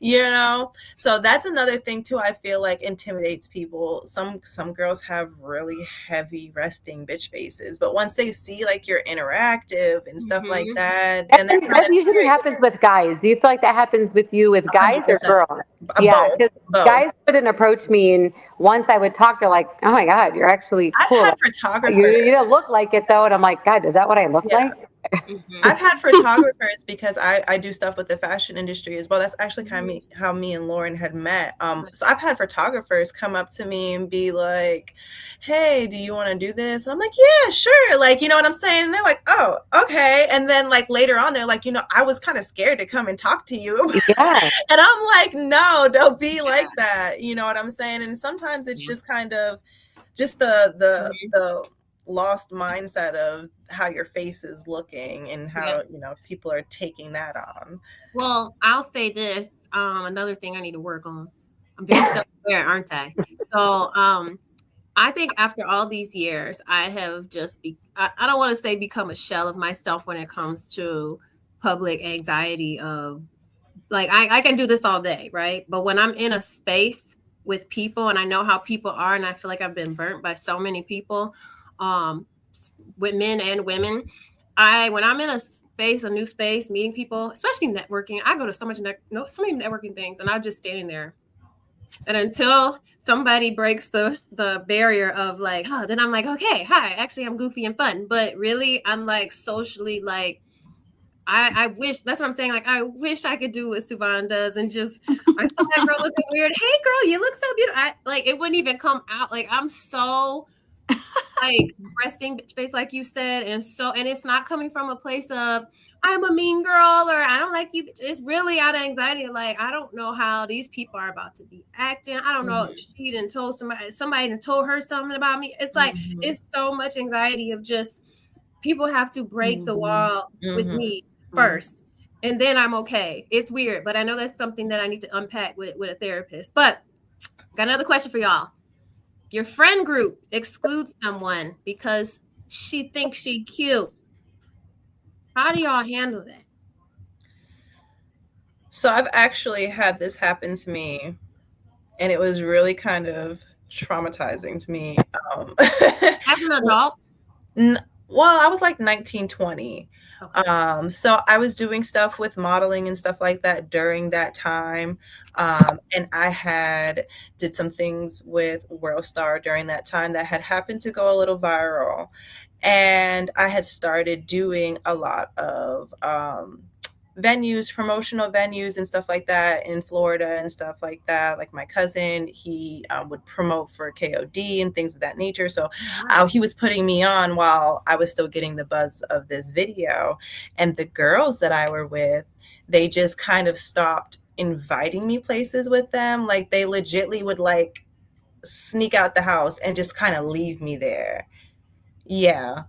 You know, so that's another thing too. I feel like intimidates people. Some girls have really heavy resting bitch faces, but once they see like you're interactive and stuff like that, then they're kind That of usually happens with guys. Do you feel like that happens with you with guys or 100% girls? Yeah, both. because Both. guys wouldn't approach me, and once I would talk, they're like, "Oh my God, you're actually I've cool. had You photographers. don't look like it though." And I'm like, "God, is that what I look Yeah. like?" I've had photographers because I do stuff with the fashion industry as well. That's actually kind of how me and Lauren had met. So I've had photographers come up to me and be like, "Hey, do you want to do this?" And I'm like, "Yeah, sure." Like, you know what I'm saying? And they're like, "Oh, okay." And then like later on, they're like, I was kind of scared to come and talk to you. Yeah. And I'm like, "No, don't be like that." You know what I'm saying? And sometimes it's just kind of just the lost mindset of how your face is looking and how people are taking that on. Well, I'll say this. Another thing I need to work on. I'm very self-aware, aren't I? So I think after all these years, I have just I don't want to say become a shell of myself when it comes to public anxiety of like I can do this all day, right? But when I'm in a space with people and I know how people are, and I feel like I've been burnt by so many people, with men and women, when I'm in a space, a new space, meeting people, especially networking, I go to so many networking things, and I'm just standing there. And until somebody breaks the barrier of like, then I'm like, okay, hi, actually I'm goofy and fun, but really I'm like socially like. I wish, that's what I'm saying. Like, I wish I could do what Suvan does and just, I saw that girl looking weird. Hey girl, you look so beautiful. Like, it wouldn't even come out. Like, I'm so like resting bitch face, like you said. And it's not coming from a place of, I'm a mean girl or I don't like you. It's really out of anxiety. Like, I don't know how these people are about to be acting. I don't know if she done told somebody done told her something about me. It's like, it's so much anxiety of just, people have to break the wall with me first, and then I'm okay. It's weird, but I know that's something that I need to unpack with a therapist. But got another question for y'all. Your friend group excludes someone because she thinks she cute. How do y'all handle that? So I've actually had this happen to me, and it was really kind of traumatizing to me. As an adult? Well, I was like 19, 20. Okay. So I was doing stuff with modeling and stuff like that during that time. And I did some things with WorldStar during that time that had happened to go a little viral. And I had started doing a lot of venues, promotional venues and stuff like that in Florida and stuff like that. Like my cousin, he would promote for KOD and things of that nature. So he was putting me on while I was still getting the buzz of this video. And the girls that I were with, they just kind of stopped inviting me places with them. Like they legitly would like sneak out the house and just kind of leave me there. Yeah.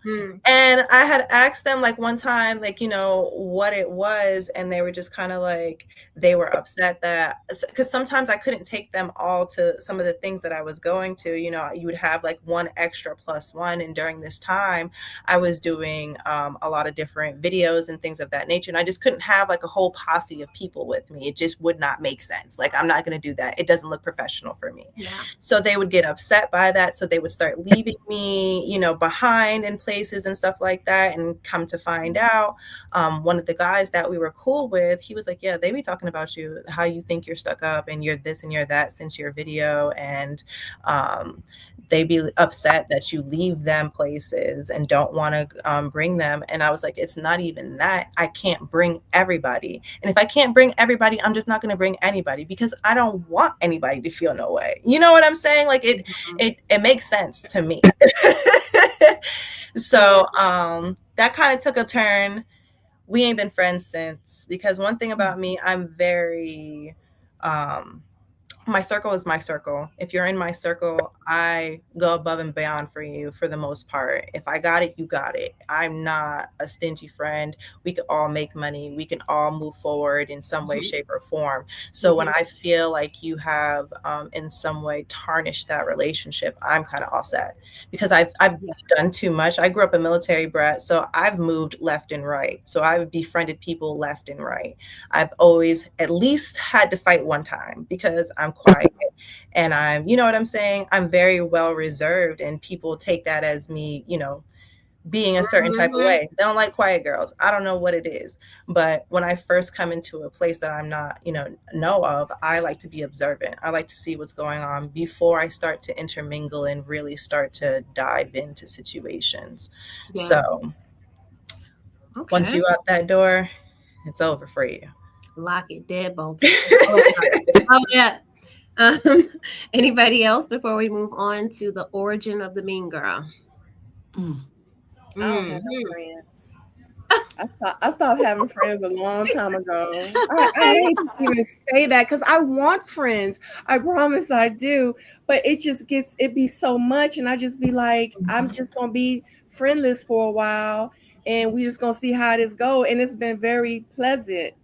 And I had asked them like one time, like, what it was. And they were just kind of like, they were upset that, because sometimes I couldn't take them all to some of the things that I was going to, you would have like one extra plus one. And during this time, I was doing a lot of different videos and things of that nature. And I just couldn't have like a whole posse of people with me. It just would not make sense. Like, I'm not going to do that. It doesn't look professional for me. Yeah. So they would get upset by that. So they would start leaving me, behind in places and stuff like that. And come to find out, one of the guys that we were cool with, he was like, yeah, they be talking about you, how you think you're stuck up and you're this and you're that since your video. And they be upset that you leave them places and don't want to bring them. And I was like, it's not even that. I can't bring everybody. And if I can't bring everybody, I'm just not going to bring anybody because I don't want anybody to feel no way. You know what I'm saying? Like it makes sense to me. So that kind of took a turn. We ain't been friends since, because one thing about me, I'm very my circle is my circle. If you're in my circle, I go above and beyond for you for the most part. If I got it, you got it. I'm not a stingy friend. We can all make money. We can all move forward in some way, shape, or form. So when I feel like you have in some way tarnished that relationship, I'm kind of all set because I've done too much. I grew up a military brat, so I've moved left and right. So I've befriended people left and right. I've always at least had to fight one time because I'm quiet and I'm, you know what I'm saying? I'm very well reserved and people take that as me, you know, being a certain type of way. They don't like quiet girls. I don't know what it is. But when I first come into a place that I'm not, you know of, I like to be observant. I like to see what's going on before I start to intermingle and really start to dive into situations. Yeah. So once you out that door, it's over for you. Lock it, deadbolt. Oh yeah. Anybody else before we move on to the origin of the mean girl? I don't have no friends. I stopped having friends a long time ago. I hate to even say that because I want friends. I promise I do. But it be so much. And I just be like, I'm just going to be friendless for a while. And we just going to see how this go. And it's been very pleasant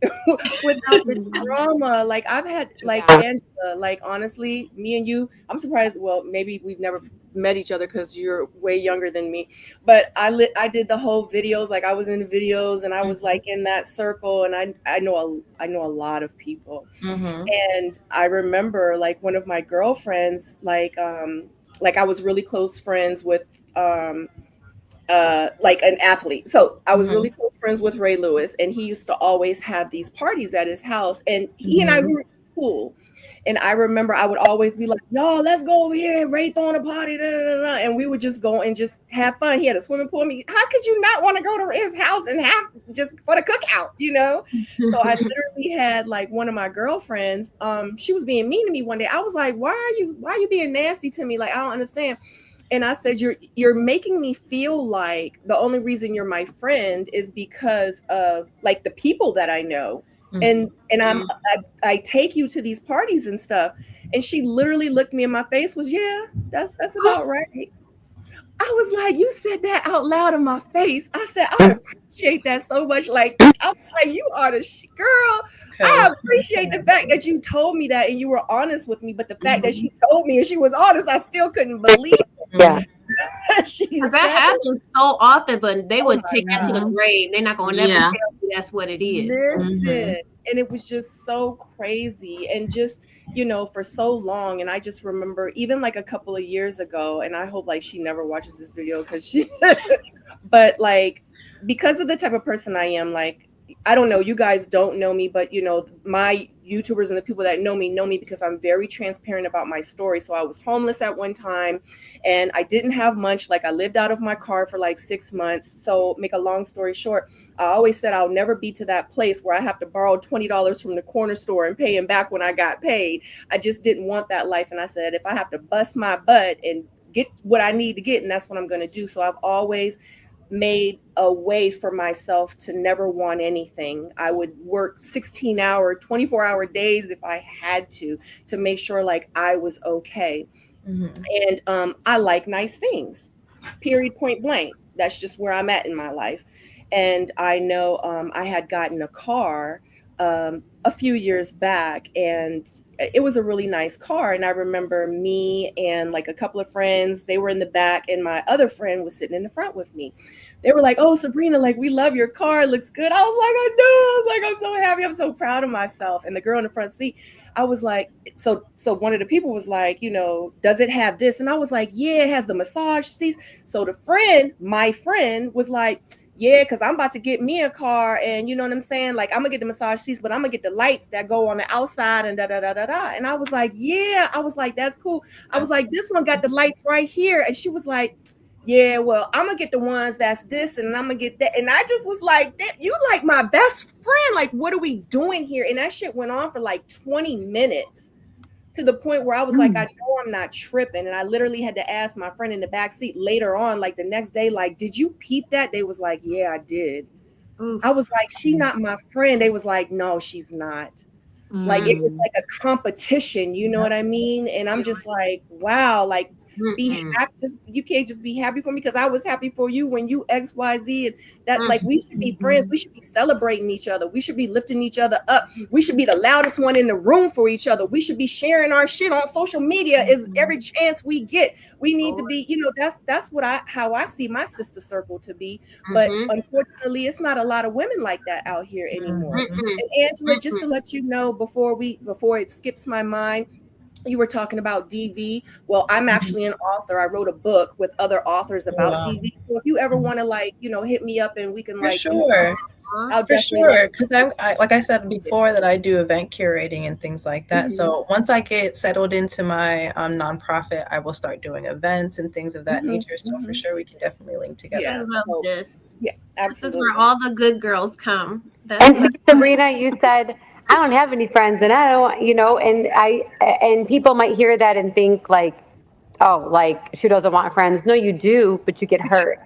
without the drama. Like I've had, like Angela, like honestly, me and you, I'm surprised. Well, maybe we've never met each other because you're way younger than me, but I did the whole videos, like I was in the videos and I was like in that circle, and I know a lot of people. And I remember like one of my girlfriends, like I was really close friends with like an athlete. So I was really close friends with Ray Lewis, and he used to always have these parties at his house, and he and I were cool. And I remember I would always be like, "Y'all, let's go over here. Ray throwing a party," and we would just go and just have fun. He had a swimming pool. How could you not want to go to his house and have just for the cookout, you know? So I literally had like one of my girlfriends. She was being mean to me one day. I was like, "Why are you being nasty to me? Like, I don't understand." And I said, you're making me feel like the only reason you're my friend is because of like the people that I know. And I take you to these parties and stuff. And she literally looked me in my face, was, "Yeah, that's about right." I was like, "You said that out loud in my face." I said, "I appreciate that so much." Like, I was like, "You are the girl." I appreciate the fact that you told me that and you were honest with me. But the fact that she told me and she was honest, I still couldn't believe it. Yeah. That happens so often, but they would take that to the grave. They're not going to never tell you that's what it is. Listen. And it was just so crazy and just, you know, for so long. And I just remember even like a couple of years ago, and I hope like she never watches this video because but like, because of the type of person I am, like, I don't know, you guys don't know me, but you know, my YouTubers and the people that know me because I'm very transparent about my story. So I was homeless at one time and I didn't have much. Like I lived out of my car for like 6 months. So make a long story short, I always said I'll never be to that place where I have to borrow $20 from the corner store and pay him back when I got paid. I just didn't want that life. And I said, if I have to bust my butt and get what I need to get, and that's what I'm going to do. So I've always made a way for myself to never want anything. I would work 16-hour, 24-hour days if I had to make sure like I was okay. And I like nice things, period, point blank. That's just where I'm at in my life. And I know I had gotten a car a few years back, and it was a really nice car. And I remember me and like a couple of friends, they were in the back and my other friend was sitting in the front with me. They were like, "Oh, Sabrina, like we love your car. It looks good." I was like, "I know." I was like, "I'm so happy. I'm so proud of myself." And the girl in the front seat, I was like, so one of the people was like, you know, "Does it have this?" And I was like, "Yeah, it has the massage seats." So my friend was like, "Yeah, because I'm about to get me a car, and you know what I'm saying? Like, I'm gonna get the massage seats, but I'm gonna get the lights that go on the outside and da da da da da." And I was like, "Yeah." I was like, "That's cool." I was like, "This one got the lights right here." And she was like, "Yeah, well, I'm gonna get the ones that's this, and I'm gonna get that." And I just was like, "You like my best friend? Like, what are we doing here?" And that shit went on for like 20 minutes. To the point where I was like, "I know I'm not tripping." And I literally had to ask my friend in the back seat later on, like the next day, like, "Did you peep that?" They was like, "Yeah, I did." Oof. I was like, "She not my friend." They was like, "No, she's not." Like it was Mm. like a competition, you know what I mean? And I'm just like, wow, like be happy. You can't just be happy for me because I was happy for you when you XYZ, and that like we should be friends. We should be celebrating each other. We should be lifting each other up. We should be the loudest one in the room for each other. We should be sharing our shit on social media is every chance we get. We need to be, you know, that's what how I see my sister circle to be. But unfortunately, it's not a lot of women like that out here anymore. And Angela, just to let you know before it skips my mind, you were talking about DV. Well, I'm actually an author. I wrote a book with other authors about DV. So if you ever want to like, you know, hit me up and we can like do something. I'll For definitely sure, because I like I said before that I do event curating and things like that. So once I get settled into my nonprofit, I will start doing events and things of that nature. So for sure, we can definitely link together. I love this. Yeah, absolutely. This is where all the good girls come. And Sabrina, you said I don't have any friends, and I don't, you know, and people might hear that and think like, oh, like she doesn't want friends. No, you do, but you get hurt.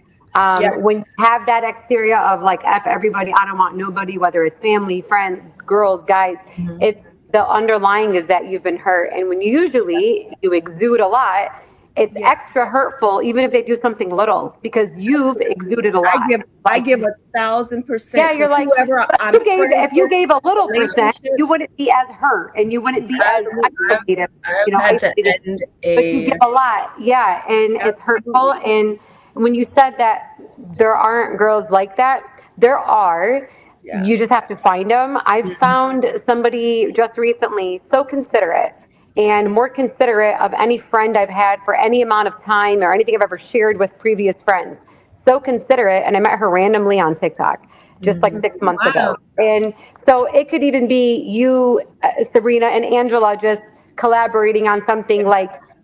When you have that exterior of like F everybody, I don't want nobody, whether it's family, friends, girls, guys, it's the underlying is that you've been hurt. And when you exude a lot, it's extra hurtful, even if they do something little, because you've exuded a lot. I give 1,000%. Yeah, you're like, whoever if you gave a little percent, you wouldn't be as hurt and you wouldn't be as isolated. But you give a lot, and it's hurtful. And when you said that there aren't girls like that, there are. You just have to find them. I've found somebody just recently so considerate and more considerate of any friend I've had for any amount of time or anything I've ever shared with previous friends. So considerate, and I met her randomly on TikTok just like 6 months ago. And so it could even be you, Sabrina, and Angela just collaborating on something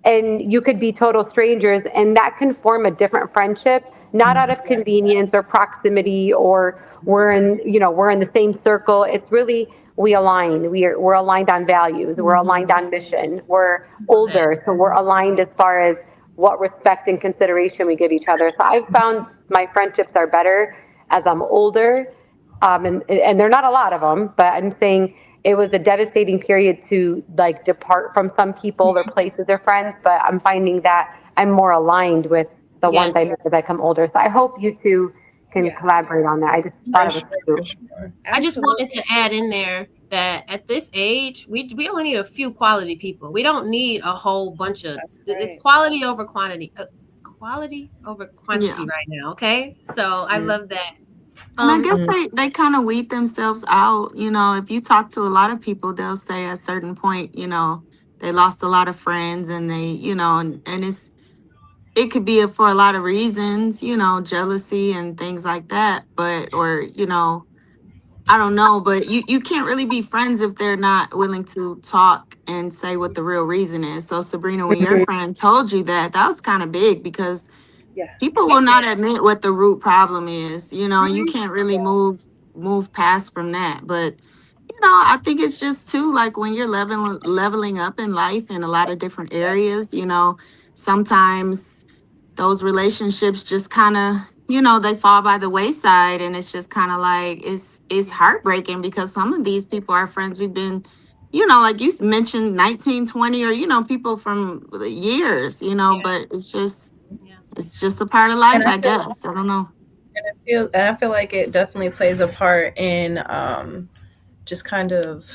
and you could be total strangers, and that can form a different friendship, not out of convenience or proximity or we're in the same circle. It's really we align. We're aligned on values. We're aligned on mission. We're older, so we're aligned as far as what respect and consideration we give each other. So I've found my friendships are better as I'm older, and there are not a lot of them, but I'm saying it was a devastating period to like depart from some people or places or friends, but I'm finding that I'm more aligned with the ones I meet as I come older. So I hope you two can collaborate on that. I just thought it was cute. I just wanted to add in there that at this age, we only need a few quality people. We don't need a whole bunch of it's quality over quantity. Quality over quantity right now, okay? So I love that. And I guess they kind of weed themselves out. You know, if you talk to a lot of people, they'll say at a certain point, you know, they lost a lot of friends and they, you know, and it could be for a lot of reasons, you know, jealousy and things like that. But, or, you know, I don't know, but you can't really be friends if they're not willing to talk and say what the real reason is. So Sabrina, when your friend told you that was kind of big because people will not admit what the root problem is, you know, you can't really move past from that. But, you know, I think it's just too, like when you're leveling up in life in a lot of different areas, you know, sometimes those relationships just kind of, you know, they fall by the wayside, and it's just kind of like it's heartbreaking because some of these people are friends we've been, you know, like you mentioned 19, 20, or, you know, people from years, you know, but it's just a part of life, I guess. I don't know. And I feel like it definitely plays a part in just kind of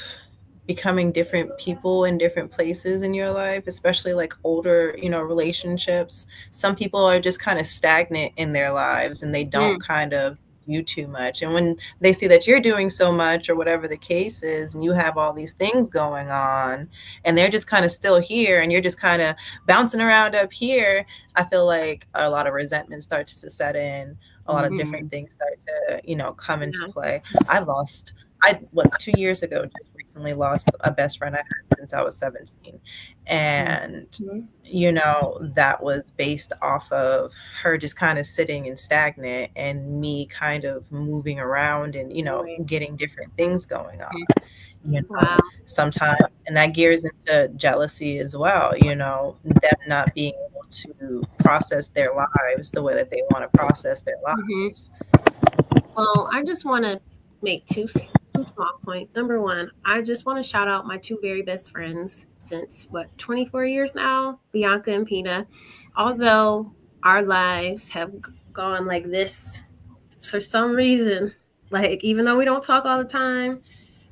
becoming different people in different places in your life, especially like older, you know, relationships. Some people are just kind of stagnant in their lives and they don't kind of do too much. And when they see that you're doing so much or whatever the case is, and you have all these things going on and they're just kind of still here and you're just kind of bouncing around up here, I feel like a lot of resentment starts to set in. A lot of different things start to, you know, come into play. 2 years ago, just recently lost a best friend I had since I was 17. And, you know, that was based off of her just kind of sitting and stagnant and me kind of moving around and, you know, getting different things going on. You know, sometimes, and that gears into jealousy as well, you know, them not being able to process their lives the way that they want to process their lives. Well, I just want to make two two small points. Number one, I just want to shout out my two very best friends since 24 years now, Bianca and Pina. Although our lives have gone like this for some reason, like even though we don't talk all the time,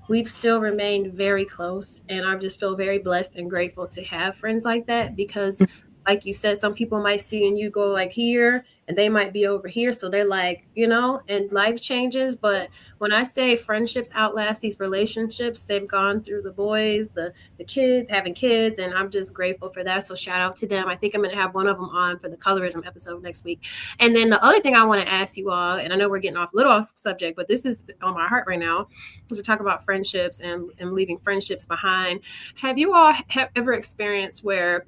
we've still remained very close. And I just feel very blessed and grateful to have friends like that because, like you said, some people might see and you go like here and they might be over here. So they're like, and life changes. But when I say friendships outlast these relationships, they've gone through the boys, the kids, having kids. And I'm just grateful for that. So shout out to them. I think I'm going to have one of them on for the colorism episode next week. And then the other thing I want to ask you all, and I know we're getting off a little off subject, but this is on my heart right now, because we're talking about friendships and leaving friendships behind. Have you all ever experienced where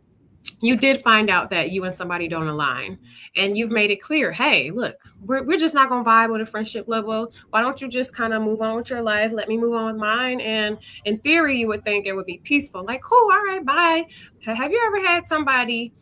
you did find out that you and somebody don't align and you've made it clear, hey, look, we're just not going to vibe with a friendship level. Why don't you just kind of move on with your life? Let me move on with mine. And in theory, you would think it would be peaceful. Like, cool, all right, bye. Have you ever had somebody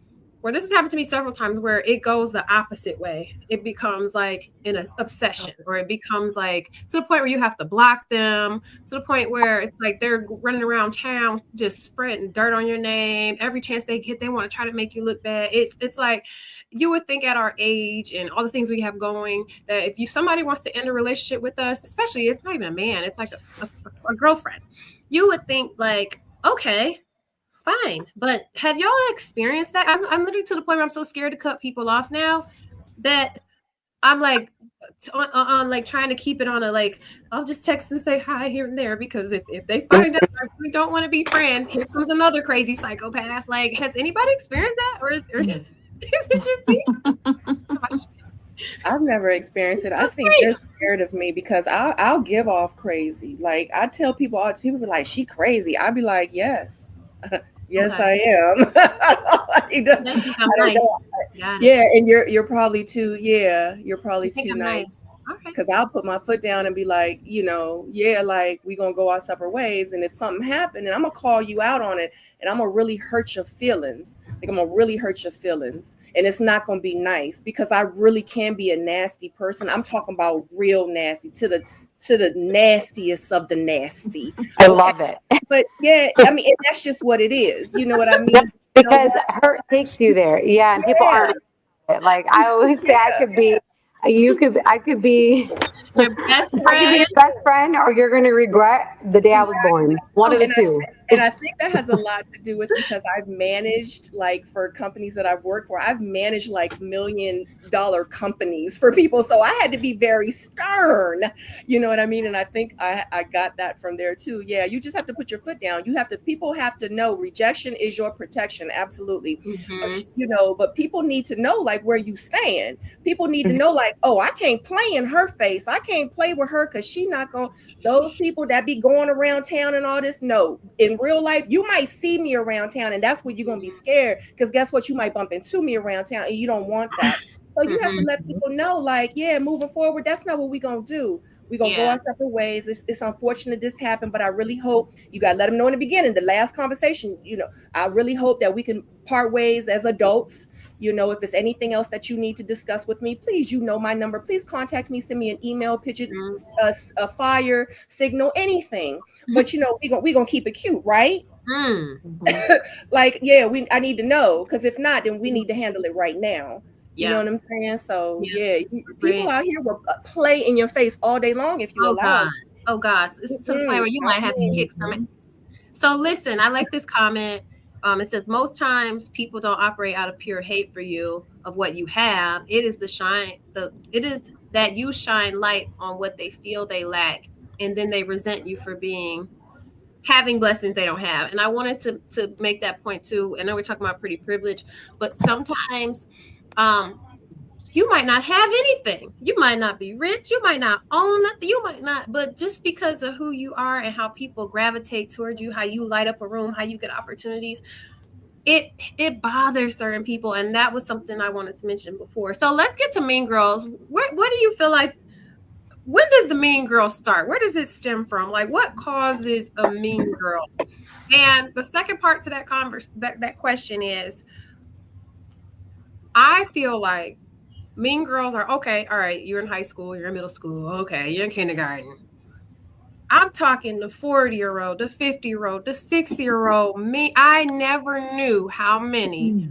where this has happened to me several times where it goes the opposite way? It becomes like an obsession, or it becomes like to the point where you have to block them, to the point where it's like they're running around town just spreading dirt on your name. Every chance they get, they want to try to make you look bad. It's like you would think at our age and all the things we have going that if somebody wants to end a relationship with us, especially it's not even a man, it's like a girlfriend, you would think like, okay, fine. But have y'all experienced that? I'm literally to the point where I'm so scared to cut people off now that I'm like on like trying to keep it on a like, I'll just text and say hi here and there, because if they find out I really don't want to be friends, here comes another crazy psychopath. Like, has anybody experienced that, or is it just me? Gosh. I've never experienced it. I think they're scared of me because I'll give off crazy. Like I tell people, people be like, "She crazy." I'd be like, "Yes, yes, Okay. I am." Nice. Yeah, and you're probably too. Yeah, you're probably too nice. Nice. Okay. Because I'll put my foot down and be like, yeah, like we gonna go our separate ways. And if something happened, and I'm gonna call you out on it, and I'm gonna really hurt your feelings. Like I'm gonna really hurt your feelings, and it's not gonna be nice because I really can be a nasty person. I'm talking about real nasty to the nastiest of the nasty. I love it. But yeah, I mean, and that's just what it is. You know what I mean? Because hurt takes you there. Yeah, and people aren't like I always say. I could be your best friend. I could be your best friend, or you're going to regret the day I was born. One of the two. And I think that has a lot to do with because I've managed, like for companies that I've worked for, I've managed like $1 million companies for people. So I had to be very stern, you know what I mean? And I think I got that from there too. Yeah, you just have to put your foot down. People have to know rejection is your protection. Absolutely. Mm-hmm. But people need to know like where you stand. People need to know like, oh, I can't play in her face. I can't play with her because she not going, those people that be going around town and all this. No, in real life, you might see me around town and that's when you're going to be scared because guess what? You might bump into me around town and you don't want that. So you have to let people know like, yeah, moving forward, that's not what we're going to do. We're going to go our separate ways. It's unfortunate this happened, but I really hope you got to let them know in the beginning, the last conversation, I really hope that we can part ways as adults. If there's anything else that you need to discuss with me, please, my number. Please contact me, send me an email, picture, a fire signal, anything. But we're gonna keep it cute, right? Like, yeah, I need to know, because if not, then we need to handle it right now. You know what I'm saying? So people out here will play in your face all day long if you allow. Oh gosh, it's to the point where you might have to kick some. So listen, I like this comment. It says most times people don't operate out of pure hate for you of what you have. It is it is that you shine light on what they feel they lack, and then they resent you for having blessings they don't have. And I wanted to make that point too. I know we're talking about pretty privilege, but sometimes you might not have anything. You might not be rich. You might not own nothing. You might not, but just because of who you are and how people gravitate towards you, how you light up a room, how you get opportunities, it bothers certain people. And that was something I wanted to mention before. So let's get to Mean Girls. What do you feel like? When does the mean girl start? Where does it stem from? Like, what causes a mean girl? And the second part to that question is, I feel like mean girls are okay. All right, you're in high school, you're in middle school. Okay, you're in kindergarten. I'm talking the 40-year-old, the 50-year-old, the 60-year-old. Me, I never knew how many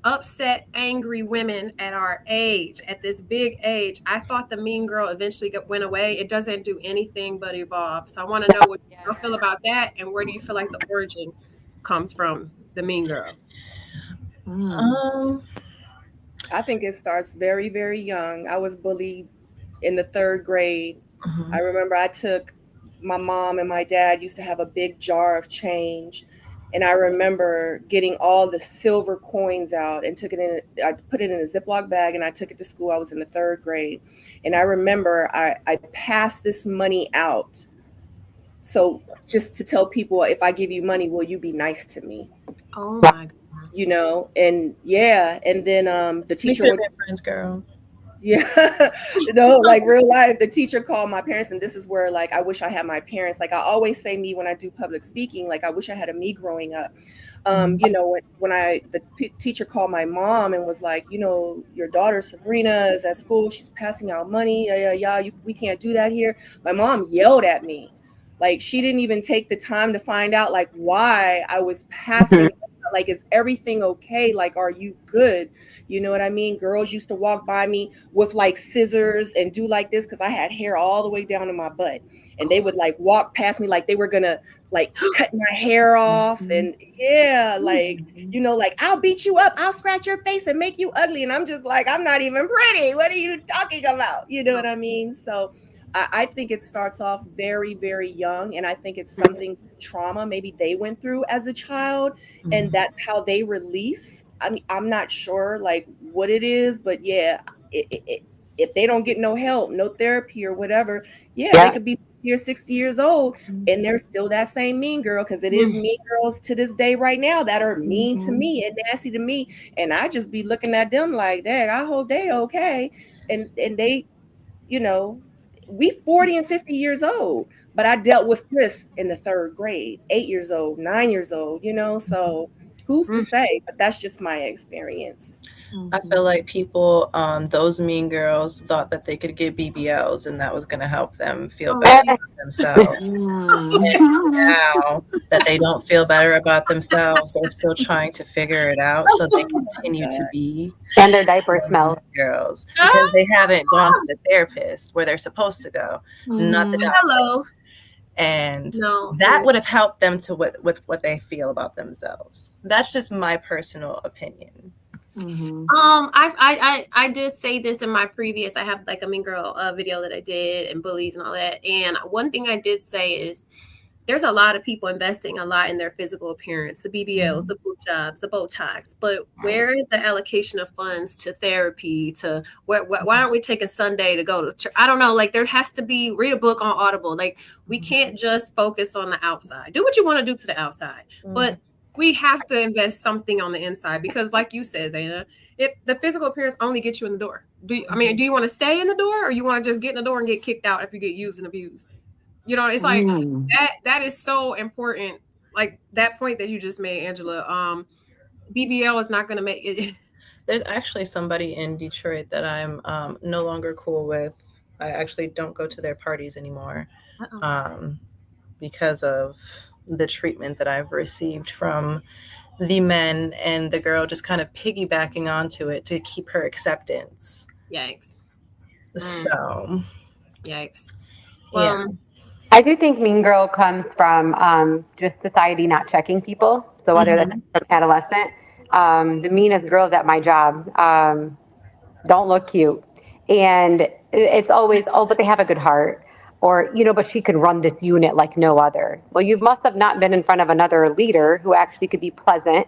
upset, angry women at our age, at this big age. I thought the mean girl eventually went away. It doesn't do anything but evolve. So I want to know what you feel about that, and where do you feel like the origin comes from, the mean girl? I think it starts very, very young. I was bullied in the 3rd grade. I remember my mom and my dad used to have a big jar of change. And I remember getting all the silver coins out and I put it in a Ziploc bag and I took it to school. I was in the 3rd grade. And I remember I passed this money out. So just to tell people, if I give you money, will you be nice to me? Oh my God. You know, and yeah. And then the teacher would, friends, girl. yeah, like real life, the teacher called my parents, and this is where, like, I wish I had my parents. Like, I always say me when I do public speaking, like, I wish I had a me growing up. You know, when the teacher called my mom and was like, you know, your daughter Sabrina is at school, she's passing out money, we can't do that here. My mom yelled at me. Like, she didn't even take the time to find out, like, why I was passing. Like, is everything okay? Like, are you good? You know what I mean? Girls used to walk by me with like scissors and do like this because I had hair all the way down to my butt. And they would like walk past me like they were gonna like cut my hair off. And yeah, like, you know, like, I'll beat you up, I'll scratch your face and make you ugly. And I'm just like, I'm not even pretty. What are you talking about? You know what I mean? So I think it starts off very, very young. And I think it's something trauma maybe they went through as a child. And that's how they release. I mean, I'm not sure like what it is, but yeah, if they don't get no help, no therapy or whatever, they could be 50 or 60 years old and they're still that same mean girl, because it is mean girls to this day right now that are mean to me and nasty to me. And I just be looking at them like, dang, I hope they okay. And they, you know, we 40 and 50 years old, but I dealt with this in the 3rd grade, 8 years old, 9 years old, you know, so who's to say? But that's just my experience. I feel like people, those mean girls, thought that they could get BBLs and that was going to help them feel better about themselves. And now that they don't feel better about themselves, they're still trying to figure it out. So they continue to be. And their diaper smells. Girls, because they haven't gone to the therapist where they're supposed to go, not the doctor. Hello. And that would have helped them to with what they feel about themselves. That's just my personal opinion. I did say this in my previous, I have like a mean girl video that I did and bullies and all that. And one thing I did say is there's a lot of people investing a lot in their physical appearance, the BBLs, the boob jobs, the Botox, but where is the allocation of funds to therapy, to why aren't we taking Sunday to go to church? I don't know. Like, there has to be, read a book on Audible. Like, we can't just focus on the outside. Do what you want to do to the outside, but we have to invest something on the inside, because like you said, Zayna, the physical appearance only gets you in the door. Do you want to stay in the door, or you want to just get in the door and get kicked out if you get used and abused? You know, it's like that is so important. Like that point that you just made, Angela, BBL is not going to make it. There's actually somebody in Detroit that I'm no longer cool with. I actually don't go to their parties anymore because of the treatment that I've received from the men, and the girl just kind of piggybacking onto it to keep her acceptance. Yikes. So. Yikes. Well, yeah. I do think mean girl comes from just society not checking people. So whether that's from adolescent, the meanest girls at my job don't look cute. And it's always, but they have a good heart. Or, but she could run this unit like no other. Well, you must have not been in front of another leader who actually could be pleasant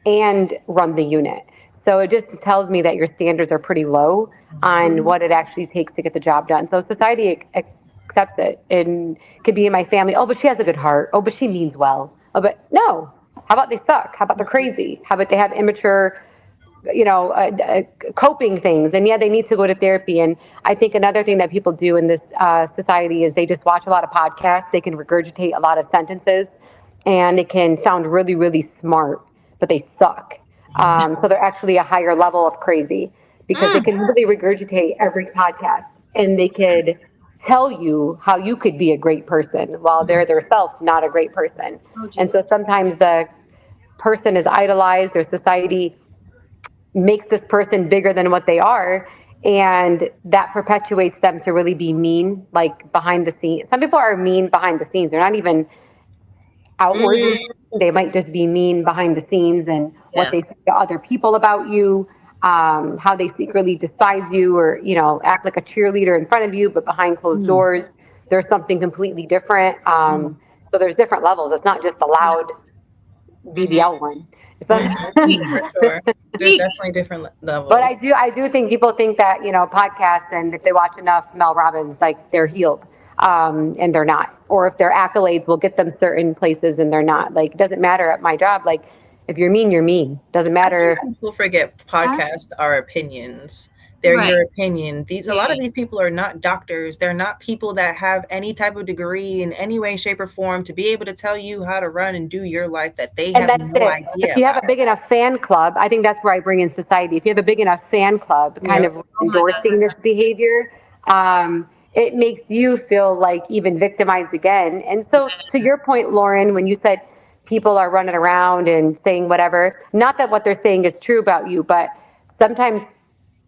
and run the unit. So it just tells me that your standards are pretty low on what it actually takes to get the job done. So society accepts it, and could be in my family. Oh, but she has a good heart. Oh, but she means well. Oh, but no. How about they suck? How about they're crazy? How about they have immature, coping things? And yeah, they need to go to therapy. And I think another thing that people do in this society is they just watch a lot of podcasts. They can regurgitate a lot of sentences, and they can sound really, really smart, but they suck. So they're actually a higher level of crazy, because they can really regurgitate every podcast, and they could tell you how you could be a great person while they're themselves not a great person. Oh, And so Jesus. sometimes the person is idolized, or society makes this person bigger than what they are, and that perpetuates them to really be mean, like behind the scenes. Some people are mean behind the scenes. They're not even outwardly. They might just be mean behind the scenes, and what Yeah. they say to other people about you, how they secretly despise you, or act like a cheerleader in front of you, but behind closed doors, there's something completely different. So there's different levels. It's not just the loud BBL one. It's not, For sure. There's Speak. definitely different levels. but I do think people think that podcasts, and if they watch enough Mel Robbins, like they're healed, and they're not. Or if their accolades will get them certain places and they're not. Like, it doesn't matter at my job. Like, if you're mean, you're mean. Doesn't matter. People forget podcasts are opinions. They're Right. your opinion. A lot of these people are not doctors. They're not people that have any type of degree in any way, shape, or form to be able to tell you how to run and do your life that they And have that's no it. idea If you have a about. big enough fan club, I think that's where I bring in society. If you have a big enough fan club kind Yep. of endorsing this behavior, it makes you feel like even victimized again. And so, to your point, Lauren, when you said people are running around and saying whatever, not that what they're saying is true about you, but sometimes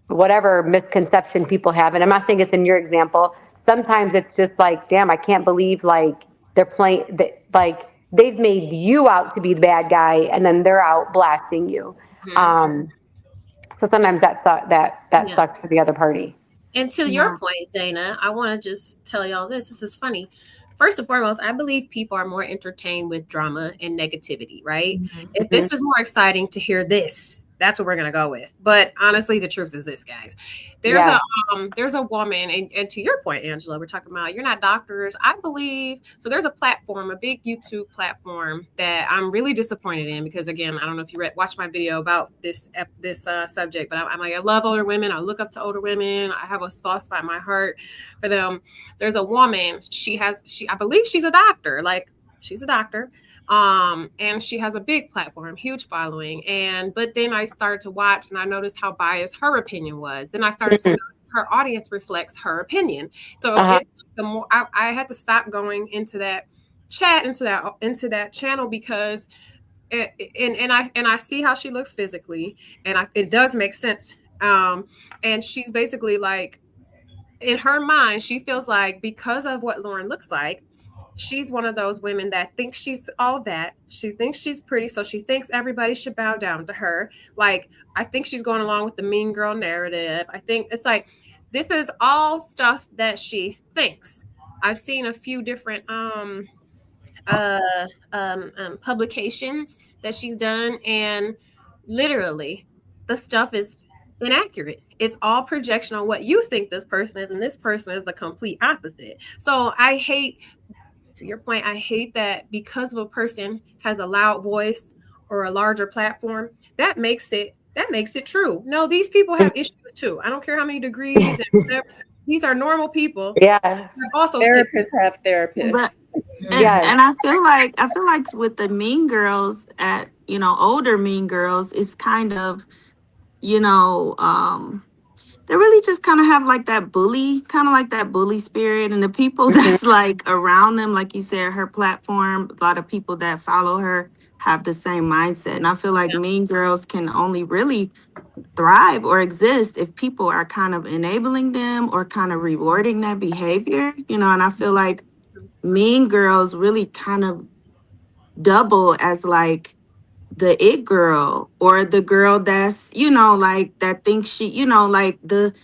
whatever misconception people have, and I'm not saying it's in your example, sometimes it's just like, damn, I can't believe, like, they're playing, like, they've made you out to be the bad guy, and then they're out blasting you. So sometimes that Yeah. sucks for the other party. And to your point, Zaina, I want to just tell y'all this. This is funny. First and foremost, I believe people are more entertained with drama and negativity, right? If this is more exciting to hear this, that's what we're gonna go with. But honestly, the truth is this, guys. There's a woman, and to your point, Angela, we're talking about you're not doctors. I believe so. There's a platform, a big YouTube platform that I'm really disappointed in because, again, I don't know if you watched my video about this subject, but I'm like, I love older women. I look up to older women. I have a soft spot in my heart for them. There's a woman. I believe she's a doctor. Like, she's a doctor. And she has a big platform, huge following. But then I started to watch and I noticed how biased her opinion was. Then I started to notice her audience reflects her opinion. So the more I had to stop going into that chat, into that channel, because I see how she looks physically, and it does make sense. And she's basically like, in her mind, she feels like because of what Lauren looks like, she's one of those women that thinks she's all that. She thinks she's pretty, so she thinks everybody should bow down to her. Like, I think she's going along with the mean girl narrative. I think it's like, this is all stuff that she thinks. I've seen a few different publications that she's done, and literally the stuff is inaccurate. It's all projection on what you think this person is, and this person is the complete opposite. So I hate, to your point, I hate that because of a person has a loud voice or a larger platform, that makes it true. No, these people have issues too. I don't care how many degrees and whatever. These are normal people. Yeah. Also, therapists have therapists. But, and I feel like with the mean girls older mean girls, it's kind of, they really just kind of have like that bully spirit, and the people that's like around them, like you said, her platform, a lot of people that follow her have the same mindset. And I feel like mean girls can only really thrive or exist if people are kind of enabling them or kind of rewarding that behavior, and I feel like mean girls really kind of double as like the it girl, or the girl that's, like, that thinks she, like that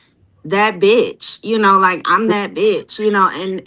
bitch, like, I'm that bitch,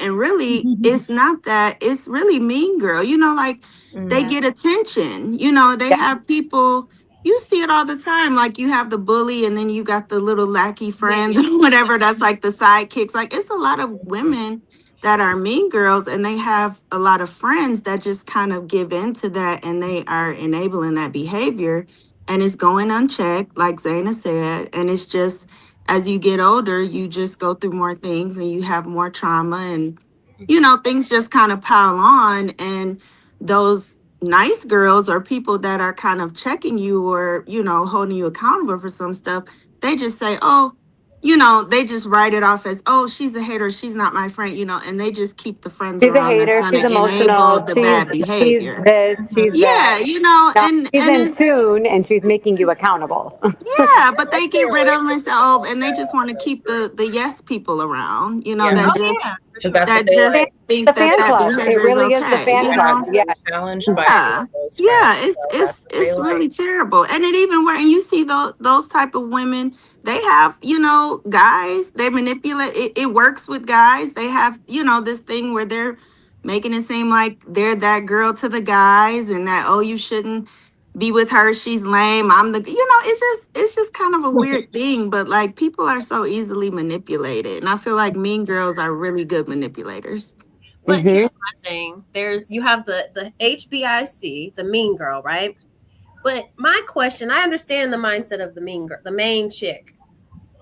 and really it's not that. It's really mean girl, like, they get attention, they have people. You see it all the time. Like, you have the bully, and then you got the little lackey friends or whatever, that's like the sidekicks. Like, it's a lot of women that are mean girls, and they have a lot of friends that just kind of give into that, and they are enabling that behavior, and it's going unchecked, like Zaina said. And it's just, as you get older, you just go through more things, and you have more trauma, and things just kind of pile on. And those nice girls, or people that are kind of checking you, or holding you accountable for some stuff, they just say, oh, they just write it off as, oh, she's a hater, she's not my friend, and they just keep the friends She's a around that's hater. going She's to enable emotional. the She's bad she's behavior. this. She's Yeah, that. No, and she's in it's tune, and she's making you accountable. yeah, but they get rid of them and say, oh, and they just want to keep the yes people around, Yeah. that Oh just yeah, for Because sure. that's what that they just like. think The that fan club. It behavior is really is the okay, fan club. Yeah. Challenged by Yeah, those yeah, friends. it's So that's it's what they it's really like. terrible, and it even where and you see those type of women, they have guys they manipulate it. It works with guys. They have this thing where they're making it seem like they're that girl to the guys, and that, oh, you shouldn't be with her. She's lame. I'm the it's just kind of a weird thing, but like people are so easily manipulated, and I feel like mean girls are really good manipulators. But Mm-hmm. here's my thing. You have the HBIC, the mean girl, right? But my question, I understand the mindset of the mean girl, the main chick.